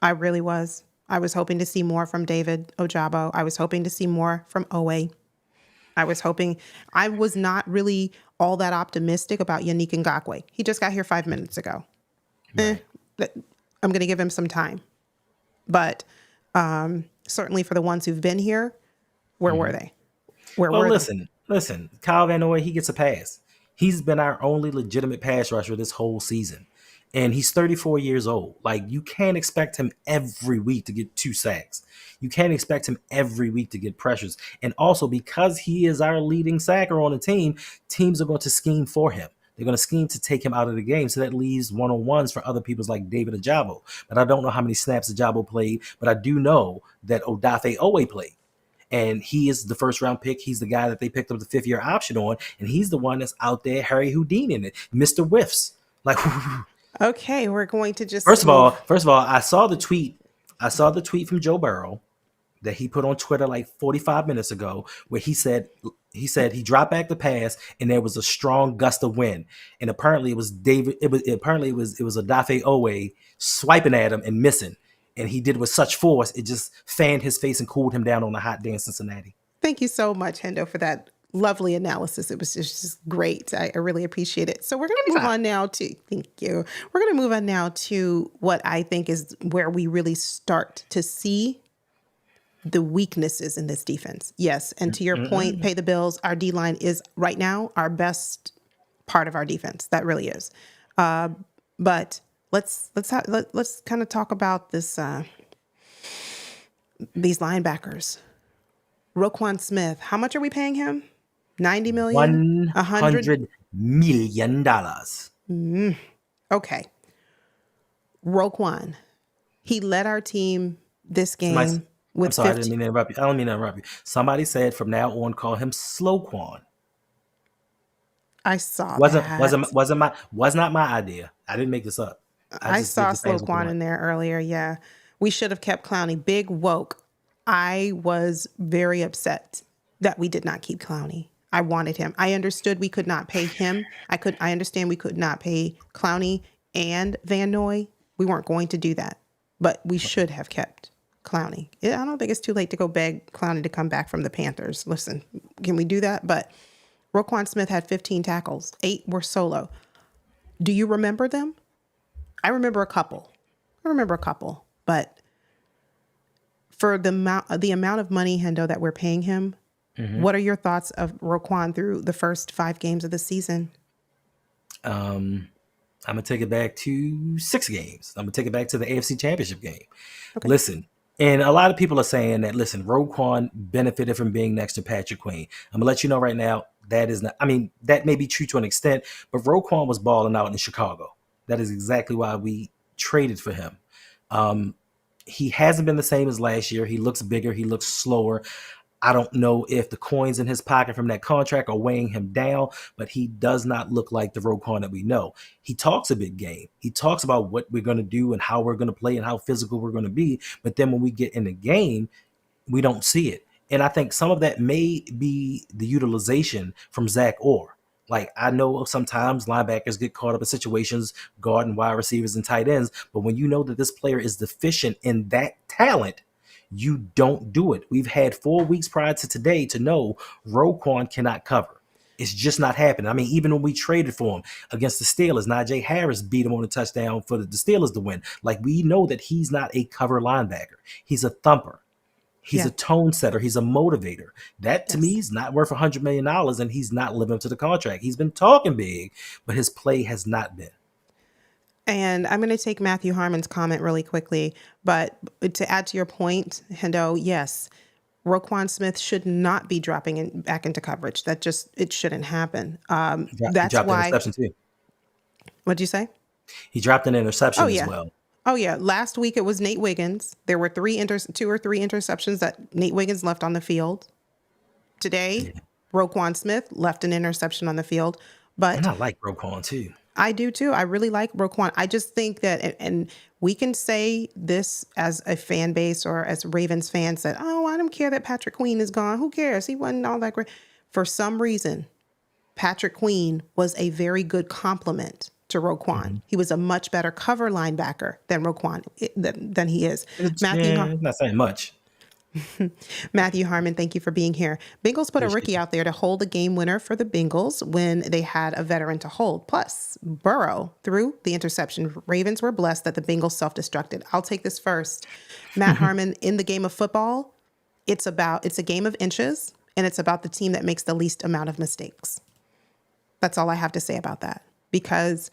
I really was. I was hoping to see more from David Ojabo. I was hoping to see more from Oweh. I was not really all that optimistic about Yannick Ngakoue. He just got here 5 minutes ago. Right. I'm going to give him some time. But certainly for the ones who've been here, where were they? Listen, Kyle Van Noy, he gets a pass. He's been our only legitimate pass rusher this whole season. And he's 34 years old. Like, you can't expect him every week to get 2 sacks. You can't expect him every week to get pressures. And also, because he is our leading sacker on the team, teams are going to scheme for him. They're going to scheme to take him out of the game. So that leaves one-on-ones for other people like David Ajabo. But I don't know how many snaps Ajabo played, but I do know that Odafe Oweh played. And he is the first round pick. He's the guy that they picked up the 5th-year option on. And he's the one that's out there, Harry Houdini in it, Mr. Whiffs. Like, Okay, we're going to just first of all, move. I saw the tweet. I saw the tweet from Joe Burrow that he put on Twitter like 45 minutes ago, where he said he dropped back the pass and there was a strong gust of wind, and apparently it was Odafe Oweh swiping at him and missing, and he did it with such force it just fanned his face and cooled him down on the hot day in Cincinnati. Thank you so much, Hendo, for that lovely analysis. It was just great. I really appreciate it. So we're going to move on now to, thank you. We're going to move on now to what I think is where we really start to see the weaknesses in this defense. Yes. And to your point, pay the bills. Our D-line is right now our best part of our defense. That really is. But let's kind of talk about this, these linebackers. Roquan Smith, how much are we paying him? 90 million? $100 million. Okay. Roquan, he led our team this game with I'm sorry, 50. I didn't mean to interrupt you. I don't mean to interrupt you. Somebody said from now on, call him Slowquan. I saw that. Was not my idea. I didn't make this up. I saw Slowquan in there earlier. Yeah. We should have kept Clowney. Big woke. I was very upset that we did not keep Clowney. I wanted him. I understood we could not pay him. I understand we could not pay Clowney and Van Noy. We weren't going to do that, but we should have kept Clowney. I don't think it's too late to go beg Clowney to come back from the Panthers. Listen, can we do that? But Roquan Smith had 15 tackles. 8 were solo. Do you remember them? I remember a couple, but for the amount of money, Hendo, that we're paying him, what are your thoughts of Roquan through the first 5 games of the season? I'm going to take it back to 6 games. I'm going to take it back to the AFC Championship game. Okay. Listen, and a lot of people are saying that, listen, Roquan benefited from being next to Patrick Queen. I'm going to let you know right now, that is not, I mean, that may be true to an extent, but Roquan was balling out in Chicago. That is exactly why we traded for him. He hasn't been the same as last year. He looks bigger. He looks slower. I don't know if the coins in his pocket from that contract are weighing him down, but he does not look like the Roquan that we know. He talks a big game. He talks about what we're going to do and how we're going to play and how physical we're going to be. But then when we get in the game, we don't see it. And I think some of that may be the utilization from Zach Orr. Like, I know sometimes linebackers get caught up in situations, guarding wide receivers and tight ends, but when you know that this player is deficient in that talent, you don't do it. We've had 4 weeks prior to today to know Roquan cannot cover. It's just not happening. I mean, even when we traded for him against the Steelers, Najee Harris beat him on a touchdown for the Steelers to win. Like, we know that he's not a cover linebacker. He's a thumper. He's a tone setter. He's a motivator. That, to me, is not worth $100 million, and he's not living up to the contract. He's been talking big, but his play has not been. And I'm going to take Matthew Harmon's comment really quickly, but to add to your point, Hendo, yes, Roquan Smith should not be dropping back into coverage. It shouldn't happen. That's why. An interception too. What'd you say? He dropped an interception as well. Oh, yeah. Last week, it was Nate Wiggins. There were 2 or 3 interceptions that Nate Wiggins left on the field. Today, Roquan Smith left an interception on the field. And I like Roquan, too. I do, too. I really like Roquan. I just think that, and we can say this as a fan base or as Ravens fans, that, oh, I don't care that Patrick Queen is gone. Who cares? He wasn't all that great. For some reason, Patrick Queen was a very good complement to Roquan. He was a much better cover linebacker than Roquan than he is. Not saying much. Matthew Harmon, thank you for being here. Bengals put a rookie out there to hold a game winner for the Bengals when they had a veteran to hold. Plus, Burrow threw the interception. Ravens were blessed that the Bengals self-destructed. I'll take this first. Matt Harmon, in the game of football, it's a game of inches, and it's about the team that makes the least amount of mistakes. That's all I have to say about that. Because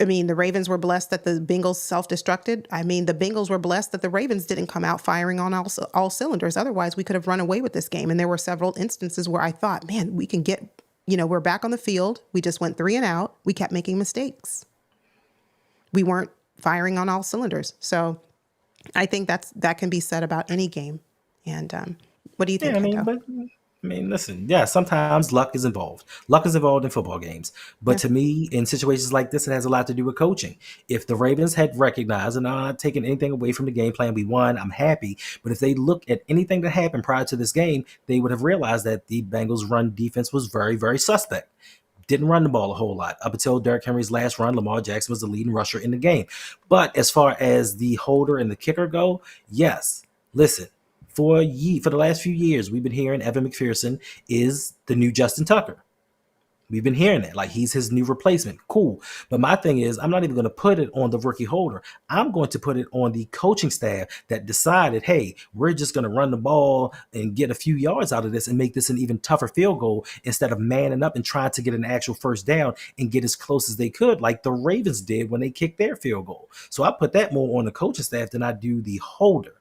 I mean, the Ravens were blessed that the Bengals self-destructed. I mean, the Bengals were blessed that the Ravens didn't come out firing on all cylinders. Otherwise, we could have run away with this game. And there were several instances where I thought, man, we can get, we're back on the field. We just went 3 and out. We kept making mistakes. We weren't firing on all cylinders. So I think that can be said about any game. And what do you think, Hendo? Listen, yeah, sometimes luck is involved. Luck is involved in football games. But to me, in situations like this, it has a lot to do with coaching. If the Ravens had recognized, and I'm not taking anything away from the game plan, we won, I'm happy. But if they look at anything that happened prior to this game, they would have realized that the Bengals' run defense was very, very suspect. Didn't run the ball a whole lot. Up until Derrick Henry's last run, Lamar Jackson was the leading rusher in the game. But as far as the holder and the kicker go, yes, listen. For the last few years, we've been hearing Evan McPherson is the new Justin Tucker. We've been hearing that, like he's his new replacement. Cool. But my thing is, I'm not even going to put it on the rookie holder. I'm going to put it on the coaching staff that decided, hey, we're just going to run the ball and get a few yards out of this and make this an even tougher field goal instead of manning up and trying to get an actual first down and get as close as they could, like the Ravens did when they kicked their field goal. So I put that more on the coaching staff than I do the holder.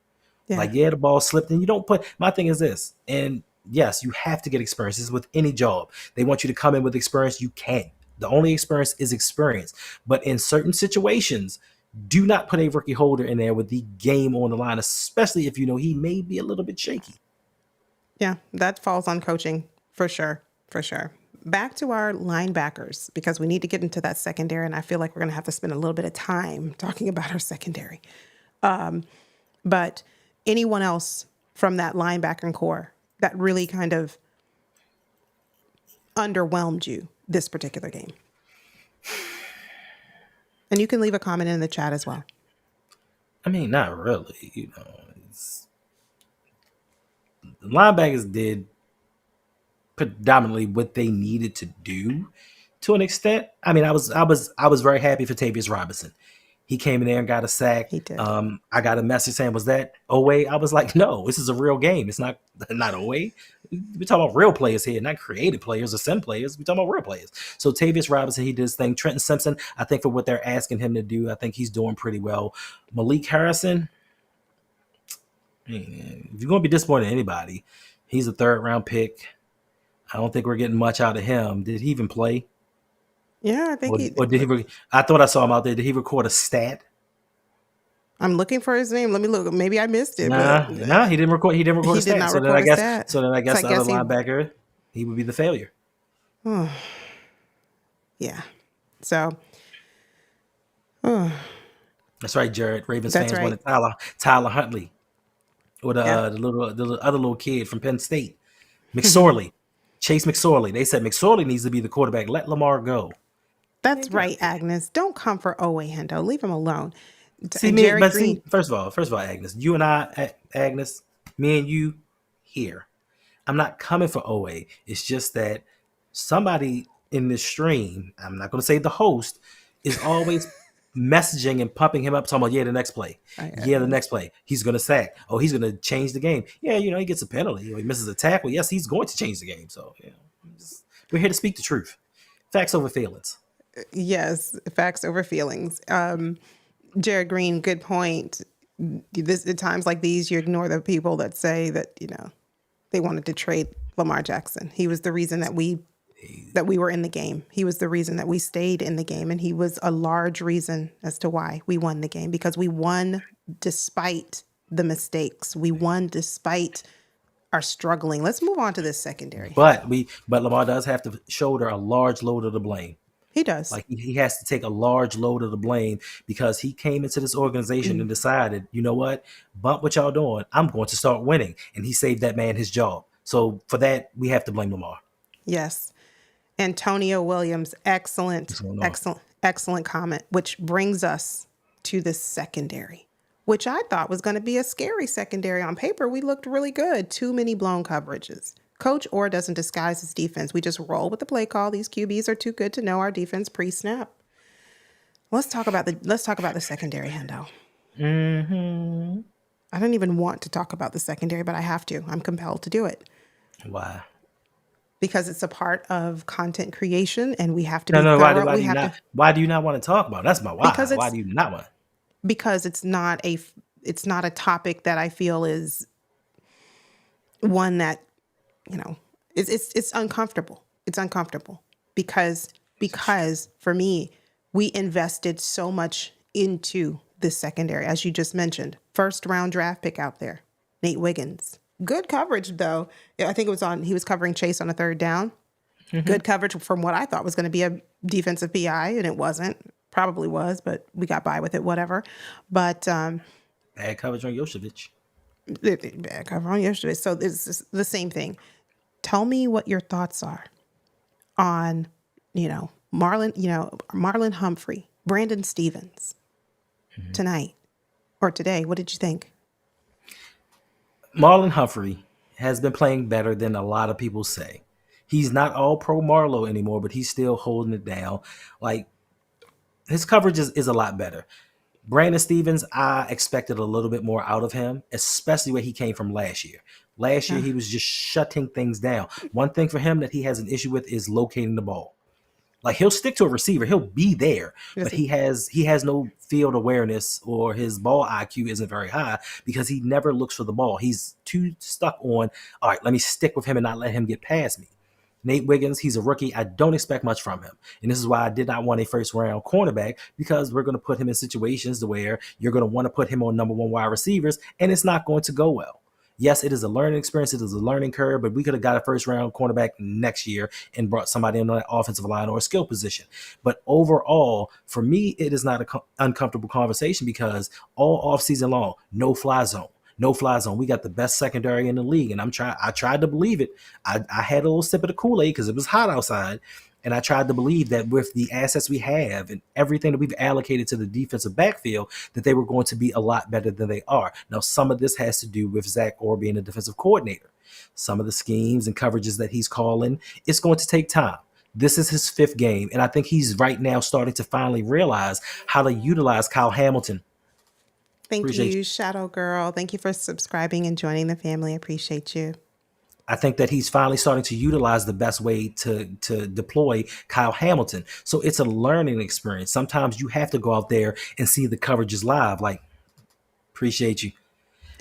Yeah. Like, the ball slipped, and you don't put. My thing is this, and yes, you have to get experience. This is with any job. They want you to come in with experience. You can't. The only experience is experience. But in certain situations, do not put a rookie holder in there with the game on the line, especially if you know he may be a little bit shaky. Yeah, that falls on coaching for sure. For sure. Back to our linebackers, because we need to get into that secondary, and I feel like we're going to have to spend a little bit of time talking about our secondary. But anyone else from that linebacker core that really kind of underwhelmed you this particular game? And you can leave a comment in the chat as well. I mean, not really. The linebackers did predominantly what they needed to do to an extent. I mean, I was very happy for Tavius Robinson. He came in there and got a sack. He did. I got a message saying, was that Oweh? I was like, no, this is a real game. It's not Oweh. We're talking about real players here, not creative players or sim players. We're talking about real players. So Tavius Robinson, he did his thing. Trenton Simpson, I think for what they're asking him to do, I think he's doing pretty well. Malik Harrison, if you're going to be disappointed in anybody, he's a 3rd-round pick. I don't think we're getting much out of him. Did he even play? Yeah, I think or did he? I thought I saw him out there. Did he record a stat? I'm looking for his name. Let me look. Maybe I missed it. Nah, he didn't record. He didn't record a stat. Did not record a stat. So then I guess the other linebacker, he would be the failure. Yeah. So. That's right, Jared. Ravens fans wanted Tyler Huntley, or the other little kid from Penn State, McSorley, Chase McSorley. They said McSorley needs to be the quarterback. Let Lamar go. That's right, Agnes. Don't come for Oweh, Hendo. Leave him alone. First of all, Agnes, you and I, Agnes, me and you here. I'm not coming for Oweh. It's just that somebody in this stream, I'm not going to say the host, is always messaging and pumping him up, talking about, the next play. The next play. He's going to sack. Oh, he's going to change the game. Yeah, he gets a penalty. Or he misses a tackle. Yes, he's going to change the game. So, we're here to speak the truth. Facts over feelings. Yes, facts over feelings. Jared Green, good point. At times like these, you ignore the people that say that, they wanted to trade Lamar Jackson. He was the reason that we were in the game. He was the reason that we stayed in the game. And he was a large reason as to why we won the game, because we won despite the mistakes. We won despite our struggling. Let's move on to this secondary. But Lamar does have to shoulder a large load of the blame. He does. Like, he has to take a large load of the blame, because he came into this organization and decided, you know what, bump what y'all doing. I'm going to start winning. And he saved that man his job. So for that, we have to blame Lamar. Yes. Antonio Williams, excellent comment, which brings us to the secondary, which I thought was going to be a scary secondary. On paper, we looked really good. Too many blown coverages. Coach Orr doesn't disguise his defense. We just roll with the play call. These QBs are too good to know our defense pre-snap. Let's talk about the secondary, Hendo. Mm-hmm. I don't even want to talk about the secondary, but I have to. I'm compelled to do it. Why? because it's a part of content creation and we have to No, be no. thorough. Why We do you have not? to, Why do you not want to talk about it? That's my why. because Why it's do you not want? because it's not a topic that I feel is one that, you know, it's uncomfortable. It's uncomfortable because for me, we invested so much into this secondary, as you just mentioned. First round draft pick out there, Nate Wiggins. Good coverage though. Yeah, I think he was covering Chase on a third down. Good coverage from what I thought was going to be a defensive PI, and it wasn't. Probably was, but we got by with it, whatever. But Bad coverage on Yoshevich. bad cover on yesterday. So it's the same thing. Tell me what your thoughts are on, Marlon Humphrey, Brandon Stevens tonight or today. What did you think? Marlon Humphrey has been playing better than a lot of people say. He's not all pro Marlo anymore, but he's still holding it down. Like his coverage is a lot better. Brandon Stevens, I expected a little bit more out of him, especially where he came from last year. Last year, Uh, he was just shutting things down. One thing for him that he has an issue with is locating the ball. Like he'll stick to a receiver, he'll be there, but just- he has no field awareness or his ball IQ isn't very high because he never looks for the ball. He's too stuck on, all right, let me stick with him and not let him get past me. Nate Wiggins, he's a rookie. I don't expect much from him. And this is why I did not want a first round cornerback because we're going to put him in situations where you're going to want to put him on number one wide receivers and it's not going to go well. Yes, it is a learning experience. It is a learning curve, but we could have got a first round cornerback next year and brought somebody in that offensive line or a skill position. But overall, for me, it is not an uncomfortable conversation because all offseason long, no fly zone. No fly zone. We got the best secondary in the league, and I tried to believe it. I had a little sip of the Kool-Aid because it was hot outside, and I tried to believe that with the assets we have and everything that we've allocated to the defensive backfield, that they were going to be a lot better than they are. Now, some of this has to do with Zach Orr being a defensive coordinator. Some of the schemes and coverages that he's calling, it's going to take time. This is his fifth game, and I think he's right now starting to finally realize how to utilize Kyle Hamilton. Thank Appreciate you, you. Shadow Girl. Thank you for subscribing and joining the family. I appreciate you. I think that he's finally starting to utilize the best way to deploy Kyle Hamilton. So it's a learning experience. Sometimes you have to go out there and see the coverages live. Like, appreciate you.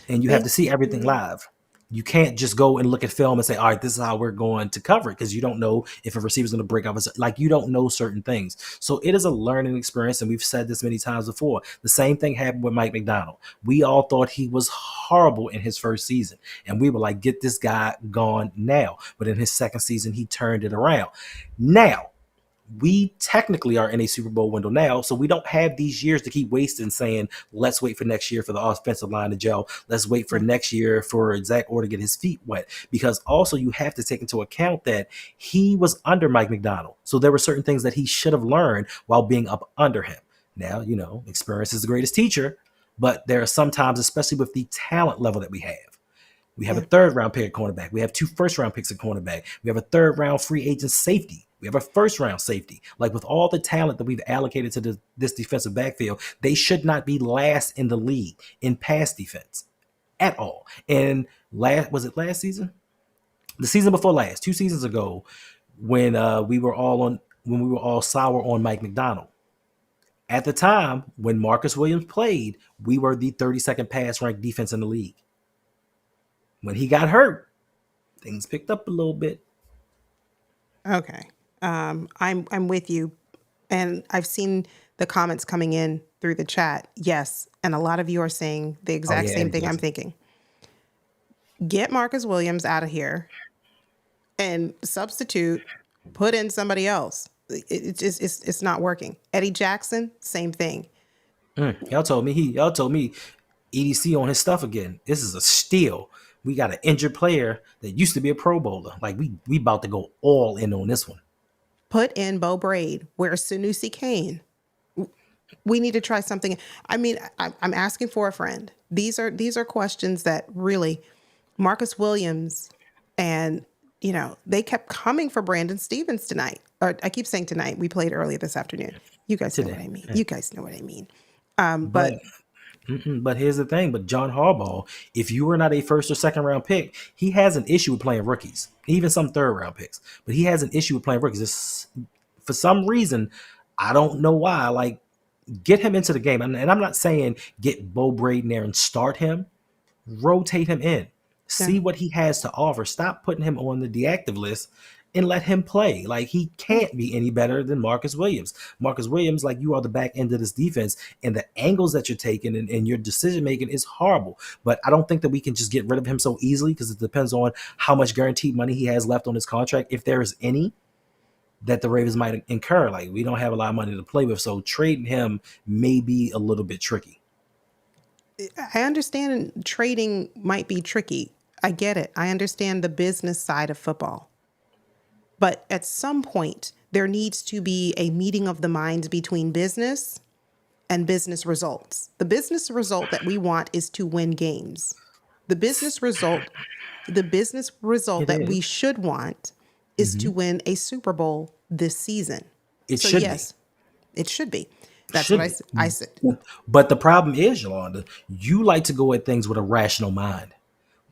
And you have to Thank see everything you. live. You can't just go and look at film and say, all right, this is how we're going to cover it because you don't know if a receiver's going to break off. Like you don't know certain things. So it is a learning experience. And we've said this many times before. The same thing happened with Mike McDonald. We all thought he was horrible in his first season. And we were like, get this guy gone now. But in his second season, he turned it around. Now, we technically are in a Super Bowl window now, so we don't have these years to keep wasting saying, let's wait for next year for the offensive line to gel. Let's wait for Yeah. next year for Zach Orr to get his feet wet. Because also you have to take into account that he was under Mike McDonald. So there were certain things that he should have learned while being up under him. Now, experience is the greatest teacher, but there are sometimes, especially with the talent level that we have. We have a Yeah. third round pick at cornerback. We have 2 first round picks at cornerback. We have a third round free agent safety. We have a first round safety. Like with all the talent that we've allocated to this defensive backfield, they should not be last in the league in pass defense at all. And was it last season? The season before last, 2 seasons ago, when we were all sour on Mike McDonald. At the time, when Marcus Williams played, we were the 32nd pass ranked defense in the league. When he got hurt, things picked up a little bit. Okay. I'm with you, and I've seen the comments coming in through the chat. Yes, and a lot of you are saying the Oh exact yeah, same Eddie thing I'm Jackson. thinking. Get Marcus Williams out of here and substitute, put in somebody else. It's not working. Eddie Jackson, same thing. Y'all told me EDC on his stuff again. This is a steal. We got an injured player that used to be a Pro Bowler. Like we about to go all in on this one. Put in Bo Braid. Where's Sanusi Kane? We need to try something. I mean, I'm asking for a friend. These are questions that really Marcus Williams and they kept coming for Brandon Stevens tonight. Or I keep saying tonight. We played earlier this afternoon. You guys know what Today. I mean. Yeah. You guys know what I mean. But But But here's the thing. But John Harbaugh, if you were not a first or second round pick, he has an issue with playing rookies, even some third round picks. But he has an issue with playing rookies. For some reason, I don't know why. Like, get him into the game. And I'm not saying get Bo Braden there and start him. Rotate him in. Yeah. See what he has to offer. Stop putting him on the deactive list and let him play. Like, he can't be any better than Marcus Williams. Marcus Williams, like, you are the back end of this defense, and the angles that you're taking and your decision making is horrible. But I don't think that we can just get rid of him so easily, because it depends on how much guaranteed money he has left on his contract, if there is any, that the Ravens might incur. Like, we don't have a lot of money to play with, so trading him may be a little bit tricky. I understand trading might be tricky. I get it. I understand the business side of football. But at some point, there needs to be a meeting of the minds between business and business results. The business result that we want is to win games. The business result It that we is. should want is to win a Super Bowl this season. It So should yes, it should be. That's Should what be. I said. But the problem is, Yolanda, you like to go at things with a rational mind.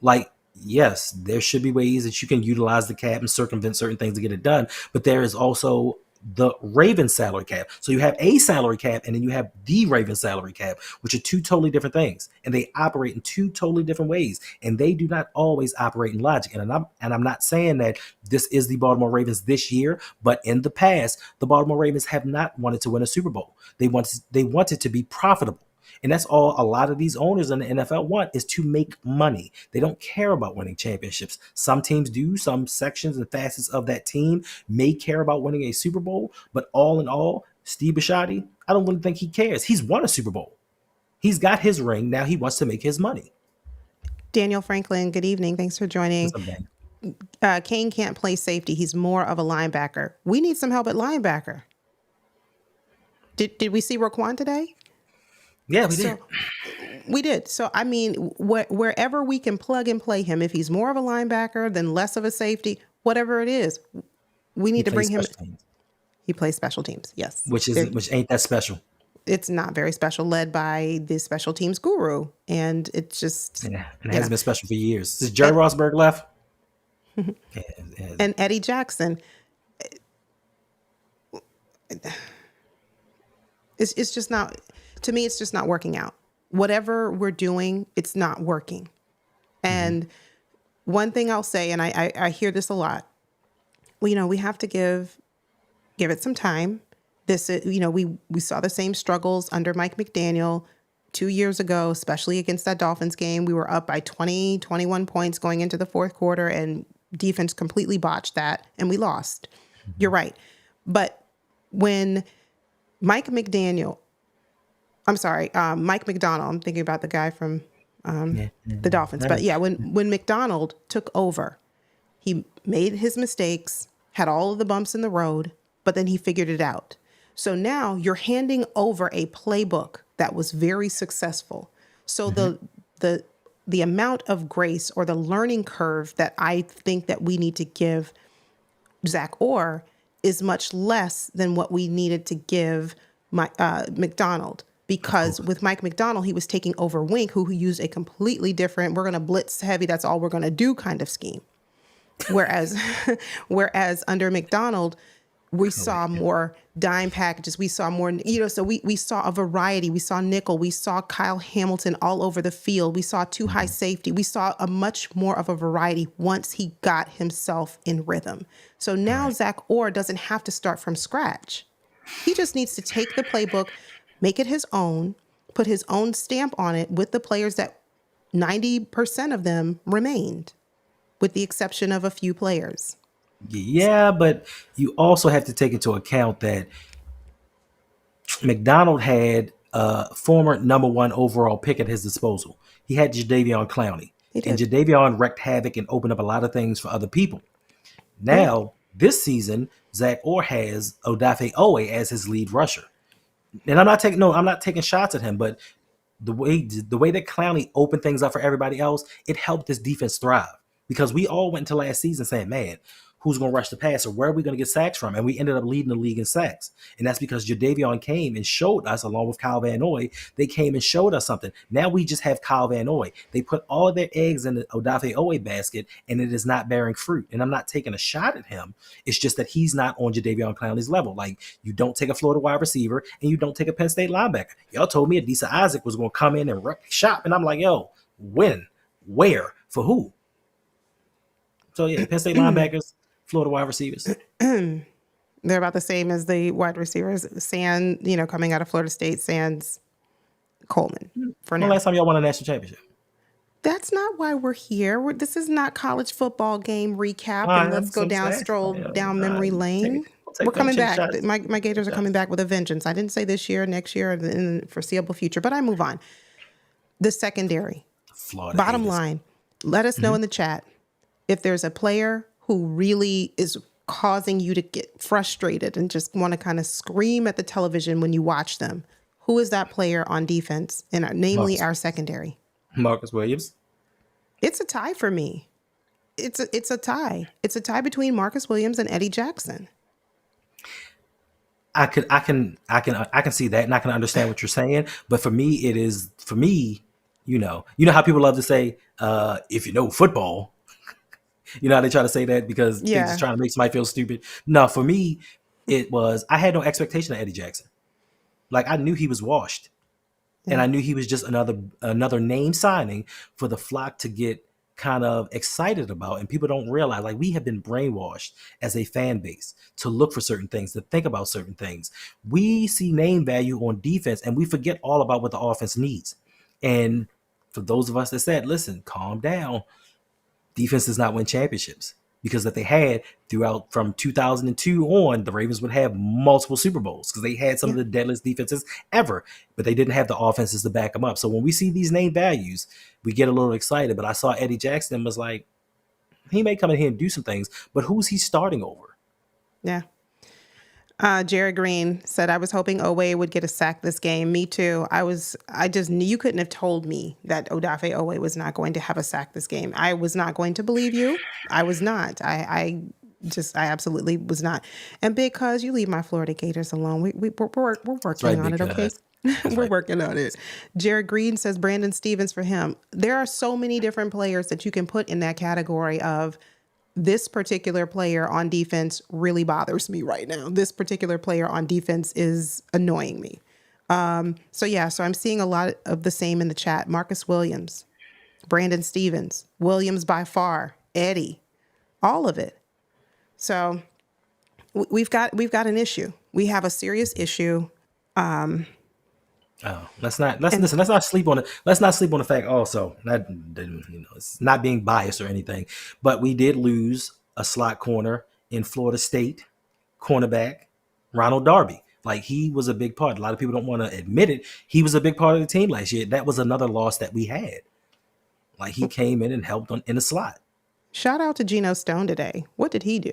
Like, yes, there should be ways that you can utilize the cap and circumvent certain things to get it done, but there is also the Ravens salary cap. So you have a salary cap, and then you have the Ravens salary cap, which are two totally different things, and they operate in two totally different ways, and they do not always operate in logic. And I'm not saying that this is the Baltimore Ravens this year, but in the past, the Baltimore Ravens have not wanted to win a Super Bowl. They wanted to be profitable. And that's all a lot of these owners in the NFL want, is to make money. They don't care about winning championships. Some teams do. Some sections and facets of that team may care about winning a Super Bowl. But all in all, Steve Bisciotti, I don't really think he cares. He's won a Super Bowl. He's got his ring. Now he wants to make his money. Daniel Franklin, good evening. Thanks for joining. What's up, man? Kane can't play safety. He's more of a linebacker. We need some help at linebacker. Did we see Roquan today? Yeah, we did. We did. So, I mean, wherever we can plug and play him, if he's more of a linebacker than less of a safety, whatever it is, we need to bring him. He plays special teams. Yes. Which ain't that special. It's not very special, led by the special teams guru. And it's just. Yeah, and it hasn't been special for years. Since Jerry Rossberg left. And Eddie Jackson. It's just not. To me, it's just not working out. Whatever we're doing, it's not working. And one thing I'll say, and I hear this a lot, well, we have to give it some time. This, we saw the same struggles under Mike McDaniel 2 years ago, especially against that Dolphins game. We were up by 20, 21 points going into the fourth quarter, and defense completely botched that, and we lost. You're right. But when Mike McDonald, I'm thinking about the guy from the Dolphins. But yeah, when McDonald took over, he made his mistakes, had all of the bumps in the road, but then he figured it out. So now you're handing over a playbook that was very successful. So the amount of grace or the learning curve that I think that we need to give Zach Orr is much less than what we needed to give McDonald. Because with Mike McDonald, he was taking over Wink, who used a completely different, we're going to blitz heavy, that's all we're going to do kind of scheme. Whereas under McDonald, we saw more dime packages. We saw more, so we saw a variety. We saw nickel. We saw Kyle Hamilton all over the field. We saw two high safety. We saw a much more of a variety once he got himself in rhythm. So now Zach Orr doesn't have to start from scratch. He just needs to take the playbook, make it his own, put his own stamp on it with the players that 90% of them remained, with the exception of a few players. Yeah, but you also have to take into account that McDonald had a former number one overall pick at his disposal. He had Jadeveon Clowney. And Jadeveon wreaked havoc and opened up a lot of things for other people. Now, this season, Zach Orr has Odafe Oweh as his lead rusher. And I'm not taking shots at him, but the way that Clowney opened things up for everybody else, it helped this defense thrive. Because we all went into last season saying, man, who's going to rush the passer? Where are we going to get sacks from? And we ended up leading the league in sacks. And that's because Jadeveon came and showed us, along with Kyle Van Noy, they came and showed us something. Now we just have Kyle Van Noy. They put all of their eggs in the Odafe Oweh basket, and it is not bearing fruit. And I'm not taking a shot at him. It's just that he's not on Jadeveon Clowney's level. Like, you don't take a Florida wide receiver, and you don't take a Penn State linebacker. Y'all told me Adisa Isaac was going to come in and wreck shop, and I'm like, yo, when? Where? For who? So, yeah, Penn State linebackers, Florida wide receivers. They're about the same as the wide receivers. Coming out of Florida State, sans Coleman for now. Last time y'all won a national championship? That's not why we're here. This is not college football game recap, and let's go down memory lane. We're coming back. My Gators are coming back with a vengeance. I didn't say this year, next year, in the foreseeable future, but I move on. The secondary. Florida Bottom haters. line, let us know in the chat if there's a player who really is causing you to get frustrated and just want to kind of scream at the television when you watch them. Who is that player on defense, namely our secondary? Marcus Williams. It's a tie for me. It's a tie. It's a tie between Marcus Williams and Eddie Jackson. I can see that, and I can understand what you're saying. But for me, you know how people love to say, if you know football, you know how they try to say that because they're just trying to make somebody feel stupid. No, for me, I had no expectation of Eddie Jackson. Like, I knew he was washed. And I knew he was just another name signing for the flock to get kind of excited about. And people don't realize, like, we have been brainwashed as a fan base to look for certain things, to think about certain things. We see name value on defense and we forget all about what the offense needs. And for those of us that said, listen, calm down. Defense does not win championships, because that they had throughout from 2002 on, the Ravens would have multiple Super Bowls because they had some of the deadliest defenses ever, but they didn't have the offenses to back them up. So when we see these name values, we get a little excited. But I saw Eddie Jackson and was like, he may come in here and do some things, but who's he starting over? Yeah. Jared Green said, I was hoping Oweh would get a sack this game. Me too. I just knew you couldn't have told me that Odafe Oweh was not going to have a sack this game. I was not going to believe you. I was not. I absolutely was not. And because you leave my Florida Gators alone, we're working on it, okay? We're working on it. Jared Green says Brandon Stevens for him. There are so many different players that you can put in that category of, this particular player on defense really bothers me right now. This particular player on defense is annoying me. So I'm seeing a lot of the same in the chat. Marcus Williams, Brandon Stevens, Williams by far, Eddie, all of it. So we've got an issue. We have a serious issue. Let's not sleep on it. Let's not sleep on the fact also that, it's not being biased or anything, but we did lose a slot corner in Florida State, cornerback Ronald Darby. Like, he was a big part. A lot of people don't want to admit it. He was a big part of the team last year. That was another loss that we had. Like, he came in and helped in the slot. Shout out to Geno Stone today. What did he do?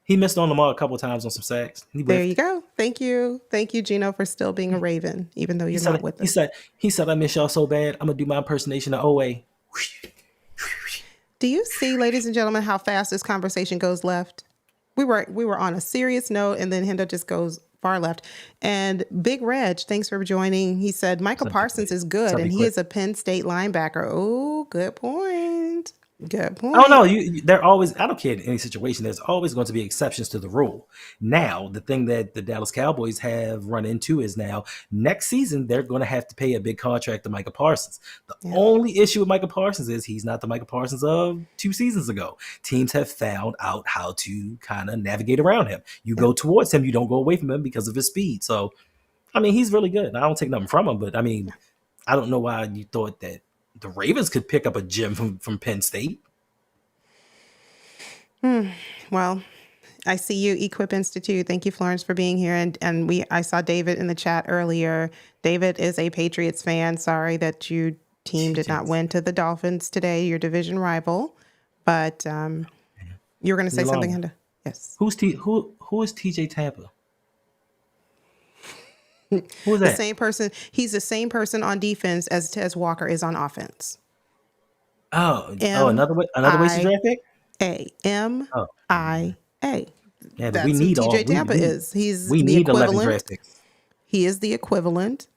He missed on Lamar a couple of times on some sacks. There you go. Thank you, Geno, for still being a Raven, even though you're not with us. He said, I miss y'all so bad. I'm going to do my impersonation of Oweh. Do you see, ladies and gentlemen, how fast this conversation goes left? We were on a serious note, and then Hendo just goes far left. And Big Reg, thanks for joining. He said, Michael Parsons is good, and he is a Penn State linebacker. Oh, good point. Good point. Oh no, they're always. I don't care in any situation. There's always going to be exceptions to the rule. Now, the thing that the Dallas Cowboys have run into is now next season they're going to have to pay a big contract to Micah Parsons. The only issue with Micah Parsons is he's not the Micah Parsons of 2 seasons ago. Teams have found out how to kind of navigate around him. You go towards him, you don't go away from him because of his speed. So, I mean, he's really good. I don't take nothing from him, but I mean, I don't know why you thought that the Ravens could pick up a gem from Penn State. Well, I see you, Equip Institute. Thank you, Florence, for being here. And I saw David in the chat earlier. David is a Patriots fan. Sorry that your team did not win to the Dolphins today, your division rival. But you were going to say something, Hendo? Yes. Who is TJ Tampa? Who is that? The same person. He's the same person on defense as Walker is on offense. Another wasted draft pick? Oh, M-I-A. yeah, but we That's who need all TJ Tampa is. He's we the need 11 equivalent. draft picks. He is the equivalent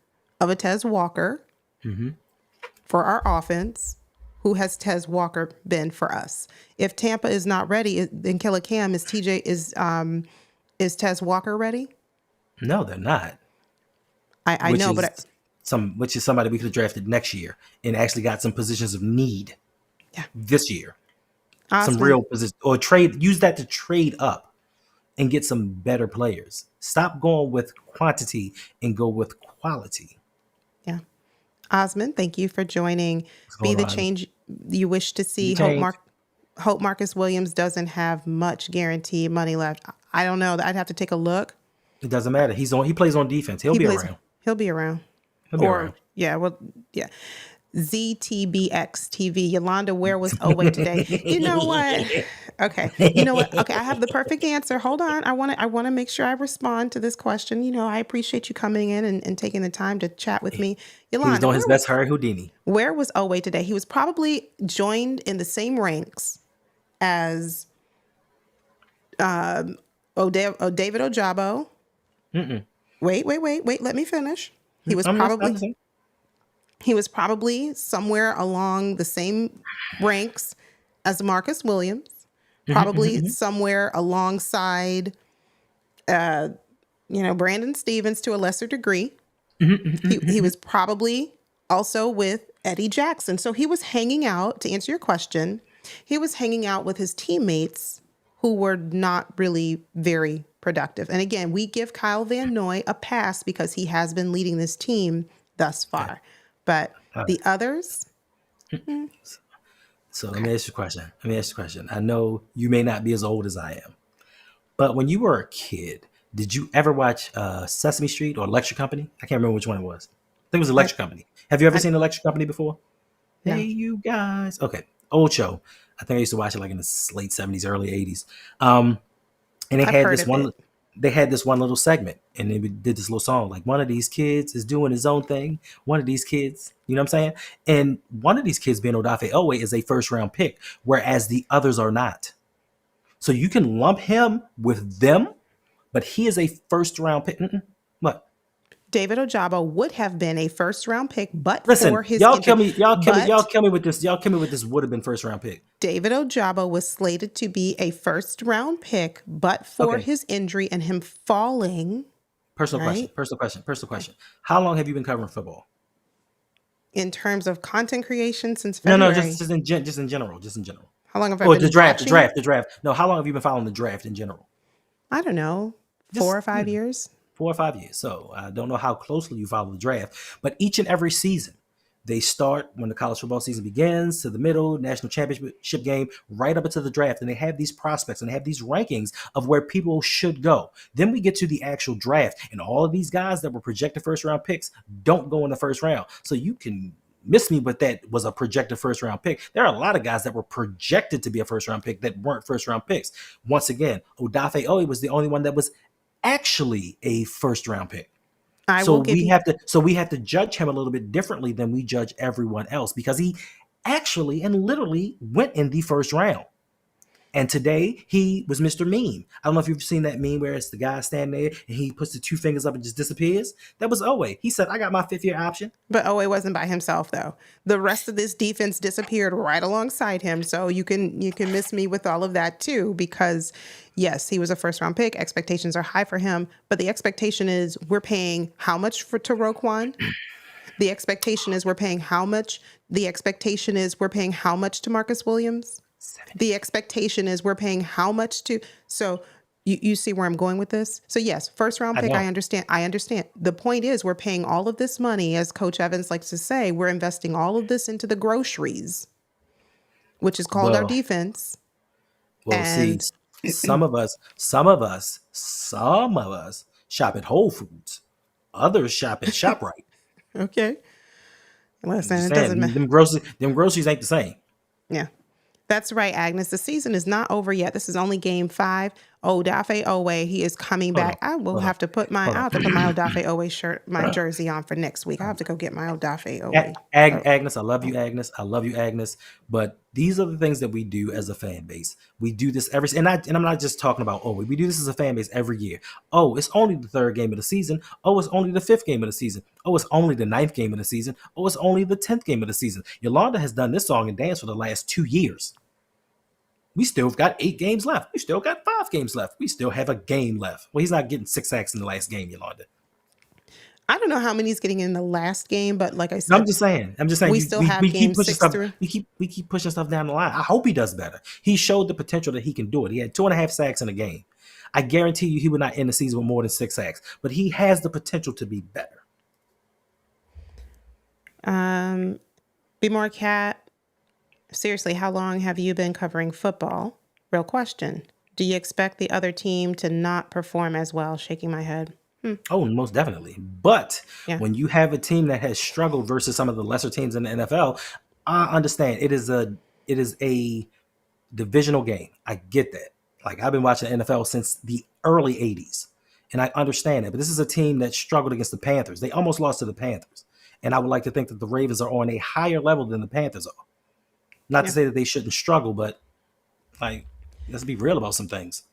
of a Tez Walker for our offense. Who has Tez Walker been for us? If Tampa is not ready, then Killer Cam is Tez Walker ready? No, they're not. I Which know, is but which is somebody we could have drafted next year and actually got some positions of need yeah, this year. Some Osman. real position or use that to trade up and get some better players. Stop going with quantity and go with quality. Yeah, Osman. Thank you for joining. What's Be going the on? change you wish to Be see. changed. Hope Marcus Williams doesn't have much guaranteed money left. I don't know. I'd have to take a look. It doesn't matter. He plays on defense. He'll He be plays. around. He'll be around. He'll be Or around. yeah, well, yeah. ZTBX TV. Yolanda, where was Oweh today? You know what? Okay. You know what? Okay, I have the perfect answer. Hold on. I want to make sure I respond to this question. I appreciate you coming in and taking the time to chat with me. He was Yolanda, doing his best Harry Houdini. where was Oweh today? He was probably joined in the same ranks as David Ojabo. Wait. Let me finish. He was probably somewhere along the same ranks as Marcus Williams, probably somewhere alongside, Brandon Stevens to a lesser degree. He was probably also with Eddie Jackson. So he was hanging out, to answer your question, he was hanging out with his teammates who were not really very productive. And again, we give Kyle Van Noy a pass because he has been leading this team thus far. But the others. So let me ask you a question. I know you may not be as old as I am, but when you were a kid, did you ever watch Sesame Street or Electric Company? I can't remember which one it was. I think it was Electric Company. Have you ever seen Electric Company before? No. Hey, you guys. Okay. Old show. I think I used to watch it like in the late 70s, early 80s. And they had this one little segment, and they did this little song like, one of these kids is doing his own thing. One of these kids, you know what I'm saying? And one of these kids, being Odafe Oweh, is a first round pick, whereas the others are not. So you can lump him with them, but he is a first round pick. What? David Ojabo would have been a first round pick, but Listen, for his y'all kill me with this. Y'all kill me with this would have been first round pick. David Ojabo was slated to be a first round pick, but for his injury and him falling. Personal question. How long have you been covering football? In terms of content creation since February? No, just in general. How long have I been the draft? No, how long have you been following the draft in general? I don't know, 4 or 5 years. 4 or 5 years. So I don't know how closely you follow the draft, but each and every season, they start when the college football season begins to the middle, national championship game, right up into the draft. And they have these prospects and they have these rankings of where people should go. Then we get to the actual draft, and all of these guys that were projected first round picks don't go in the first round. So you can miss me, but that was a projected first round pick. There are a lot of guys that were projected to be a first round pick that weren't first round picks. Once again, Odafe Oweh was the only one that was actually a first round pick. So we have to judge him a little bit differently than we judge everyone else, because he actually and literally went in the first round. And today he was Mr. Meme. I don't know if you've seen that meme where it's the guy standing there and he puts the 2 fingers up and just disappears. That was Oweh. He said, I got my 5th year option. But Oweh wasn't by himself, though. The rest of this defense disappeared right alongside him. So you can miss me with all of that too, because yes, he was a first round pick. Expectations are high for him, but the expectation is we're paying how much to Roquan? The expectation is we're paying how much? The expectation is we're paying how much to Marcus Williams? The expectation is we're paying how much to. So you see where I'm going with this? So yes, first round pick, I understand. The point is we're paying all of this money, as Coach Evans likes to say, we're investing all of this into the groceries, which is called our defense. Well, see, some of us shop at Whole Foods. Others shop at ShopRite. Okay. Listen, it doesn't matter. Them groceries ain't the same. Yeah. That's right, Agnes. The season is not over yet. This is only game 5. Odafe Oweh, he is coming Hold on, back. I will hold on, have to put my, hold I on. have to put my Odafe Oweh shirt, my jersey on for next week. I have to go get my Odafe Oweh. Agnes, I love you, Agnes. I love you, Agnes. But these are the things that we do as a fan base. We do this and I'm not just talking about we do this as a fan base every year. Oh, it's only the third game of the season. Oh, it's only the fifth game of the season. Oh, it's only the ninth game of the season. Oh, it's only the 10th game of the season. Yolanda has done this song and dance for the last 2 years. We still got 8 games left. We still got 5 games left. We still have a game left. Well, he's not getting 6 sacks in the last game, Yolanda. I don't know how many he's getting in the last game, but like I No, I'm said, just saying. we still have We keep games pushing 6 stuff. through. We keep pushing stuff down the line. I hope he does better. He showed the potential that he can do it. He had 2.5 sacks in a game. I guarantee you, he would not end the season with more than 6 sacks. But he has the potential to be better. Be More Cat. Seriously, how long have you been covering football? Real question. Do you expect the other team to not perform as well? Shaking my head. Oh, most definitely. But Yeah. when you have a team that has struggled versus some of the lesser teams in the NFL, I understand it is a divisional game. I get that. Like, I've been watching the NFL since the early 80s, and I understand it. But this is a team that struggled against the Panthers. They almost lost to the Panthers. And I would like to think that the Ravens are on a higher level than the Panthers are. Not to say that they shouldn't struggle, but like, let's be real about some things.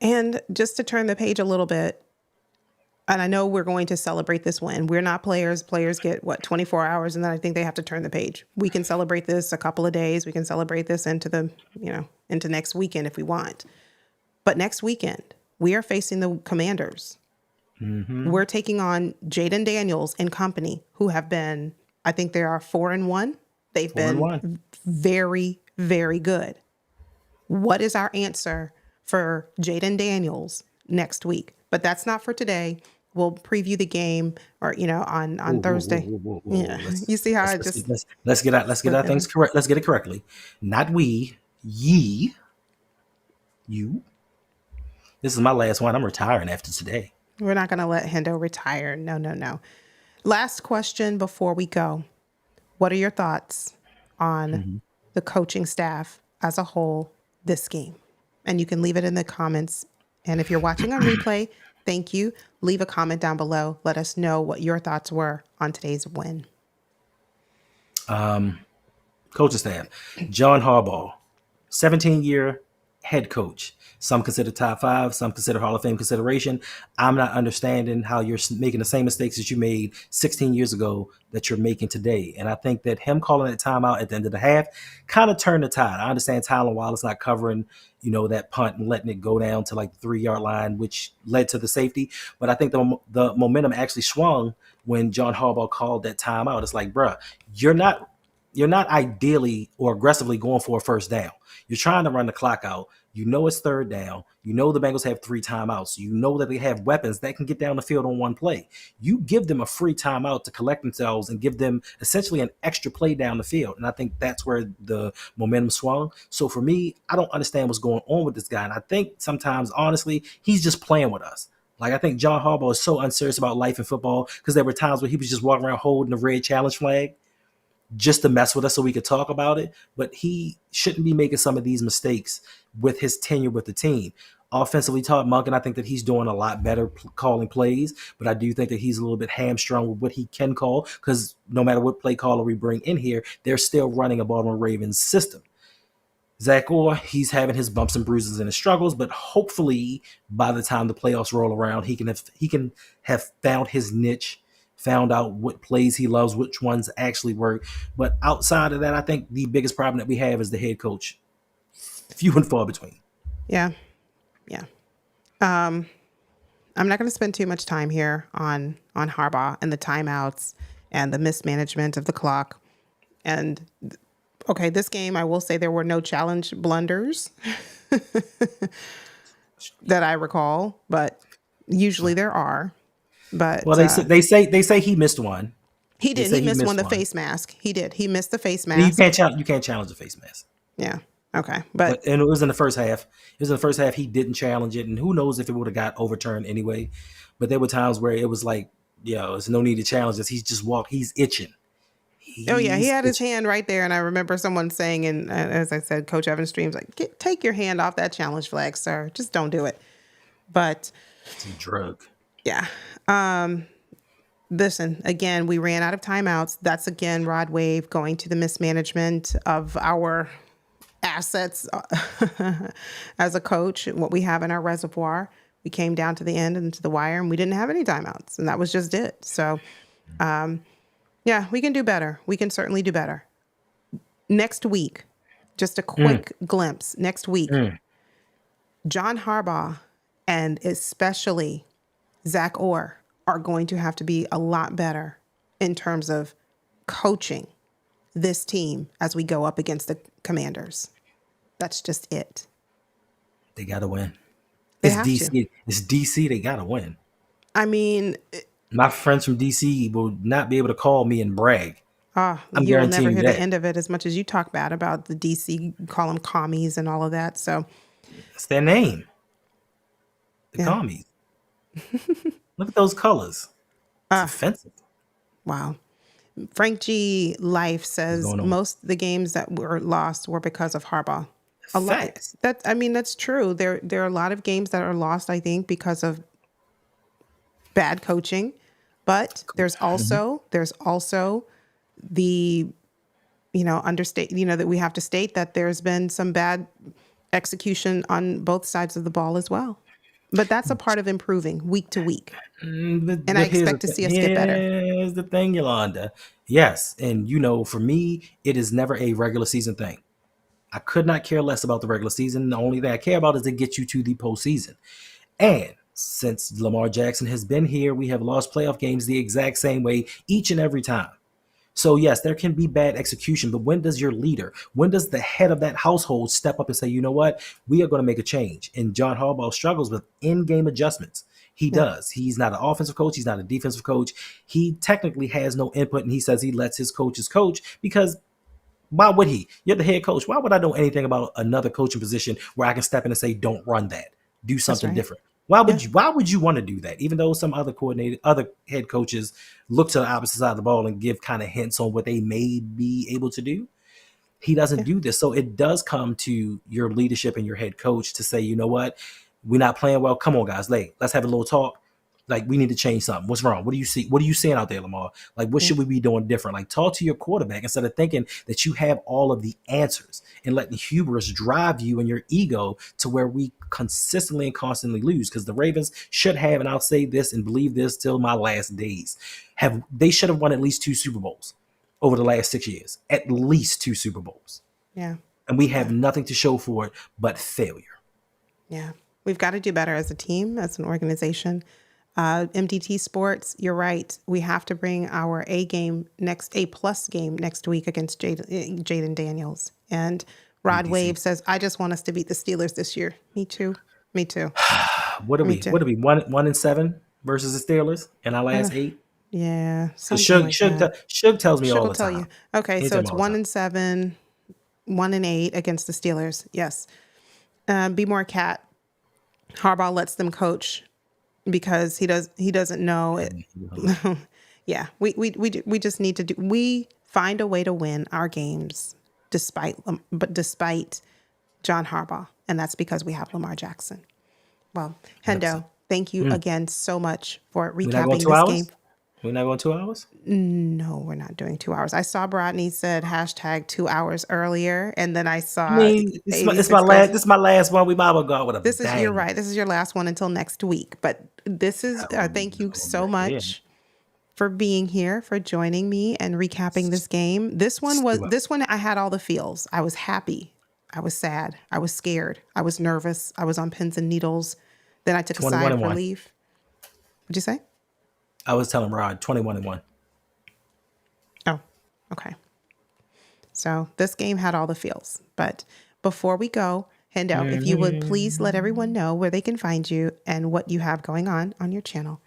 And just to turn the page a little bit, and I know we're going to celebrate this win. We're not players. Players get, 24 hours, and then I think they have to turn the page. We can celebrate this a couple of days. We can celebrate this into into next weekend if we want. But next weekend, we are facing the Commanders. Mm-hmm. We're taking on Jaden Daniels and company, who have been, I think they are 4-1. They've been very, very good. What is our answer for Jaden Daniels next week? But that's not for today. We'll preview the game, or on Thursday. Yeah, you see how let's get our things correct. Let's get it correctly. Not we, ye, you. This is my last one. I'm retiring after today. We're not going to let Hendo retire. No. Last question before we go. What are your thoughts on the coaching staff as a whole this game? And you can leave it in the comments. And if you're watching on replay, thank you. Leave a comment down below. Let us know what your thoughts were on today's win. Coaching staff. John Harbaugh, 17-year head coach. Some consider top 5, some consider Hall of Fame consideration. I'm not understanding how you're making the same mistakes that you made 16 years ago that you're making today. And I think that him calling that timeout at the end of the half kind of turned the tide. I understand Tylan Wallace not covering, that punt and letting it go down to like the 3-yard line, which led to the safety. But I think the momentum actually swung when John Harbaugh called that timeout. It's like, bruh, you're not ideally or aggressively going for a first down. You're trying to run the clock out. You know it's third down. You know the Bengals have 3 timeouts. You know that they have weapons that can get down the field on one play. You give them a free timeout to collect themselves and give them essentially an extra play down the field. And I think that's where the momentum swung. So for me, I don't understand what's going on with this guy. And I think sometimes, honestly, he's just playing with us. Like, I think John Harbaugh is so unserious about life and football because there were times where he was just walking around holding the red challenge flag just to mess with us so we could talk about it. But he shouldn't be making some of these mistakes with his tenure with the team. Offensively, Todd Monken, I think that he's doing a lot better calling plays, but I do think that he's a little bit hamstrung with what he can call because no matter what play caller we bring in here, they're still running a Baltimore Ravens system. Zach Orr, he's having his bumps and bruises and his struggles, but hopefully by the time the playoffs roll around, he can have found his niche, found out what plays he loves, which ones actually work. But outside of that, I think the biggest problem that we have is the head coach. Few and far between. Yeah. I'm not going to spend too much time here on Harbaugh and the timeouts and the mismanagement of the clock. And okay, this game, I will say there were no challenge blunders that I recall, but usually there are. But well, they say he missed one. He did. He missed one. The face mask. He did. He missed the face mask. You can't challenge the face mask. Yeah. Okay. And it was in the first half. It was in the first half. He didn't challenge it, and who knows if it would have got overturned anyway. But there were times where it was like, there's no need to challenge this. He's just walked. He's itching. He had his hand right there, and I remember someone saying, and as I said, Coach Evans streams like, take your hand off that challenge flag, sir. Just don't do it. But It's a drug. yeah. Listen, again, we ran out of timeouts. That's again Rod Wave going to the mismanagement of our assets as a coach, what we have in our reservoir. We came down to the end and to the wire, and we didn't have any timeouts, and that was just it. So, yeah, we can do better. We can certainly do better. Next week, just a quick glimpse. Next week, John Harbaugh and especially Zach Orr are going to have to be a lot better in terms of coaching this team as we go up against the Commanders. That's just it. They got to win. They It's have DC. to. It's DC. They got to win. I mean, My friends from DC will not be able to call me and brag. I'm you will never guaranteeing hear you the that. end of it as much as you talk bad about the DC, call them commies and all of that. So, It's their name. The yeah. commies. Look at those colors. It's offensive. Wow. Frank G. Life says going on? most of the games that were lost were because of Harbaugh. A lot. Facts. That's true. There are a lot of games that are lost, I think, because of bad coaching. But there's also the that we have to state that there's been some bad execution on both sides of the ball as well. But that's a part of improving week to week. But And I here's expect the to thing. see us get better. Here's the thing, Yolanda. Yes, and for me, it is never a regular season thing. I could not care less about the regular season. The only thing I care about is to get you to the postseason. And since Lamar Jackson has been here, we have lost playoff games the exact same way each and every time. So yes, there can be bad execution, but when does your leader, when does the head of that household step up and say, you know what, we are going to make a change? And John Harbaugh struggles with in-game adjustments. He does. He's not an offensive coach. He's not a defensive coach. He technically has no input, and he says he lets his coaches coach because why would he? You're the head coach. Why would I know anything about another coaching position where I can step in and say, don't run that, do something right. different? Why would you want to do that? Even though some other head coaches look to the opposite side of the ball and give kind of hints on what they may be able to do, he doesn't do this. So it does come to your leadership and your head coach to say, you know what, we're not playing well. Come on, guys, let's have a little talk. Like, we need to change something. What's wrong? What do you see? What are you seeing out there, Lamar? Like, what should we be doing different? Like, talk to your quarterback instead of thinking that you have all of the answers and letting hubris drive you and your ego to where we consistently and constantly lose. Because the Ravens should have, and I'll say this and believe this till my last days, they should have won at least 2 Super Bowls over the last 6 years. At least 2 Super Bowls. Yeah. And we have nothing to show for it but failure. Yeah. We've got to do better as a team, as an organization. MDT Sports, you're right. We have to bring our A plus game next week against Jaden Daniels. And Rod Wave says, I just want us to beat the Steelers this year. Me too. What are we? 1-7 versus the Steelers in our last 8? Yeah. Shug tells me Shug all will the tell time. you. Okay, so it's 1-7, 1-8 against the Steelers. Yes. Be more cat. Harbaugh lets them coach because he doesn't know it. Yeah, we just need to we find a way to win our games despite John Harbaugh, and that's because we have Lamar Jackson. Well, Hendo, thank you again so much for recapping this game. We're not going 2 hours? No, we're not doing 2 hours. I saw Brodney said hashtag 2 hours earlier, and then I saw. I mean, this is my last one. We might well go with a bang. You're right. This is your last one until next week. But this is thank you so much for being here, for joining me and recapping this game. This one I had all the feels. I was happy. I was sad. I was scared. I was nervous. I was on pins and needles. Then I took a sigh of relief. What'd you say? I was telling Rod 21-1. Oh, okay. So this game had all the feels. But before we go, Hendo, if you would please let everyone know where they can find you and what you have going on your channel.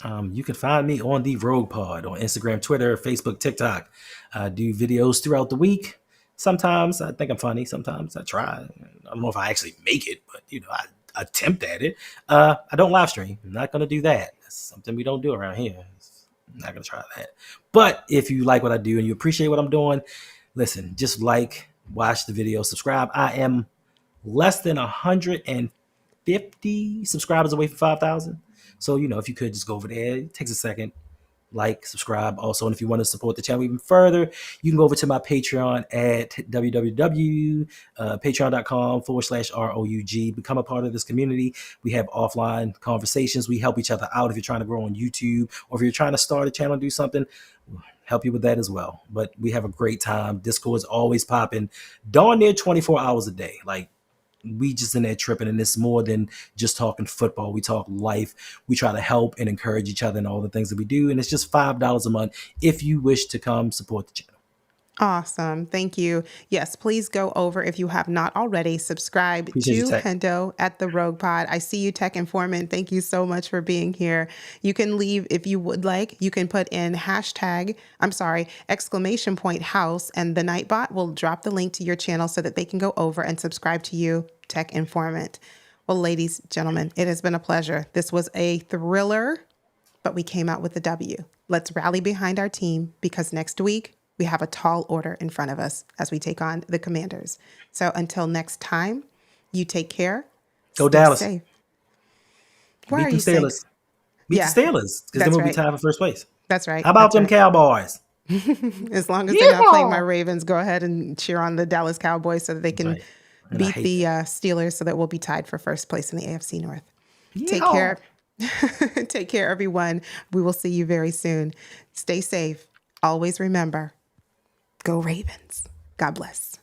You can find me on the Rogue Pod on Instagram, Twitter, Facebook, TikTok. I do videos throughout the week. Sometimes I think I'm funny. Sometimes I try. I don't know if I actually make it, but I attempt at it. I don't live stream. I'm not going to do that. That's something we don't do around here. I'm not going to try that. But if you like what I do and you appreciate what I'm doing, listen, just watch the video, subscribe. I am less than 150 50 subscribers away from 5,000. So, if you could just go over there, it takes a second. Like, subscribe. Also, and if you want to support the channel even further, you can go over to my Patreon at www.patreon.com/ROUG. Become a part of this community. We have offline conversations. We help each other out. If you're trying to grow on YouTube, or if you're trying to start a channel and do something, we'll help you with that as well. But we have a great time. Discord's always popping darn near 24 hours a day. Like, we just in there tripping, and it's more than just talking football. We talk life. We try to help and encourage each other in all the things that we do. And it's just $5 a month if you wish to come support the channel. Awesome. Thank you. Yes, please go over, if you have not already, subscribe Appreciate you, to Tech. Hendo at the Rogue Pod. I see you, Tech Informant. Thank you so much for being here. You can leave if you would like. You can put in exclamation point house, and the Nightbot will drop the link to your channel so that they can go over and subscribe to you, Tech Informant. Well, ladies, gentlemen, it has been a pleasure. This was a thriller, but we came out with a W. Let's rally behind our team, because next week we have a tall order in front of us as we take on the Commanders. So until next time, you take care. Go Stay Dallas. safe. Why Beat are them you saying? Steelers. Beat the Steelers, because then we'll be tied for first place. That's right. How about them Cowboys? As long as they're not playing my Ravens, go ahead and cheer on the Dallas Cowboys so that they can beat the Steelers, so that we'll be tied for first place in the AFC North. Take care. Take care, everyone. We will see you very soon. Stay safe. Always remember, go Ravens. God bless.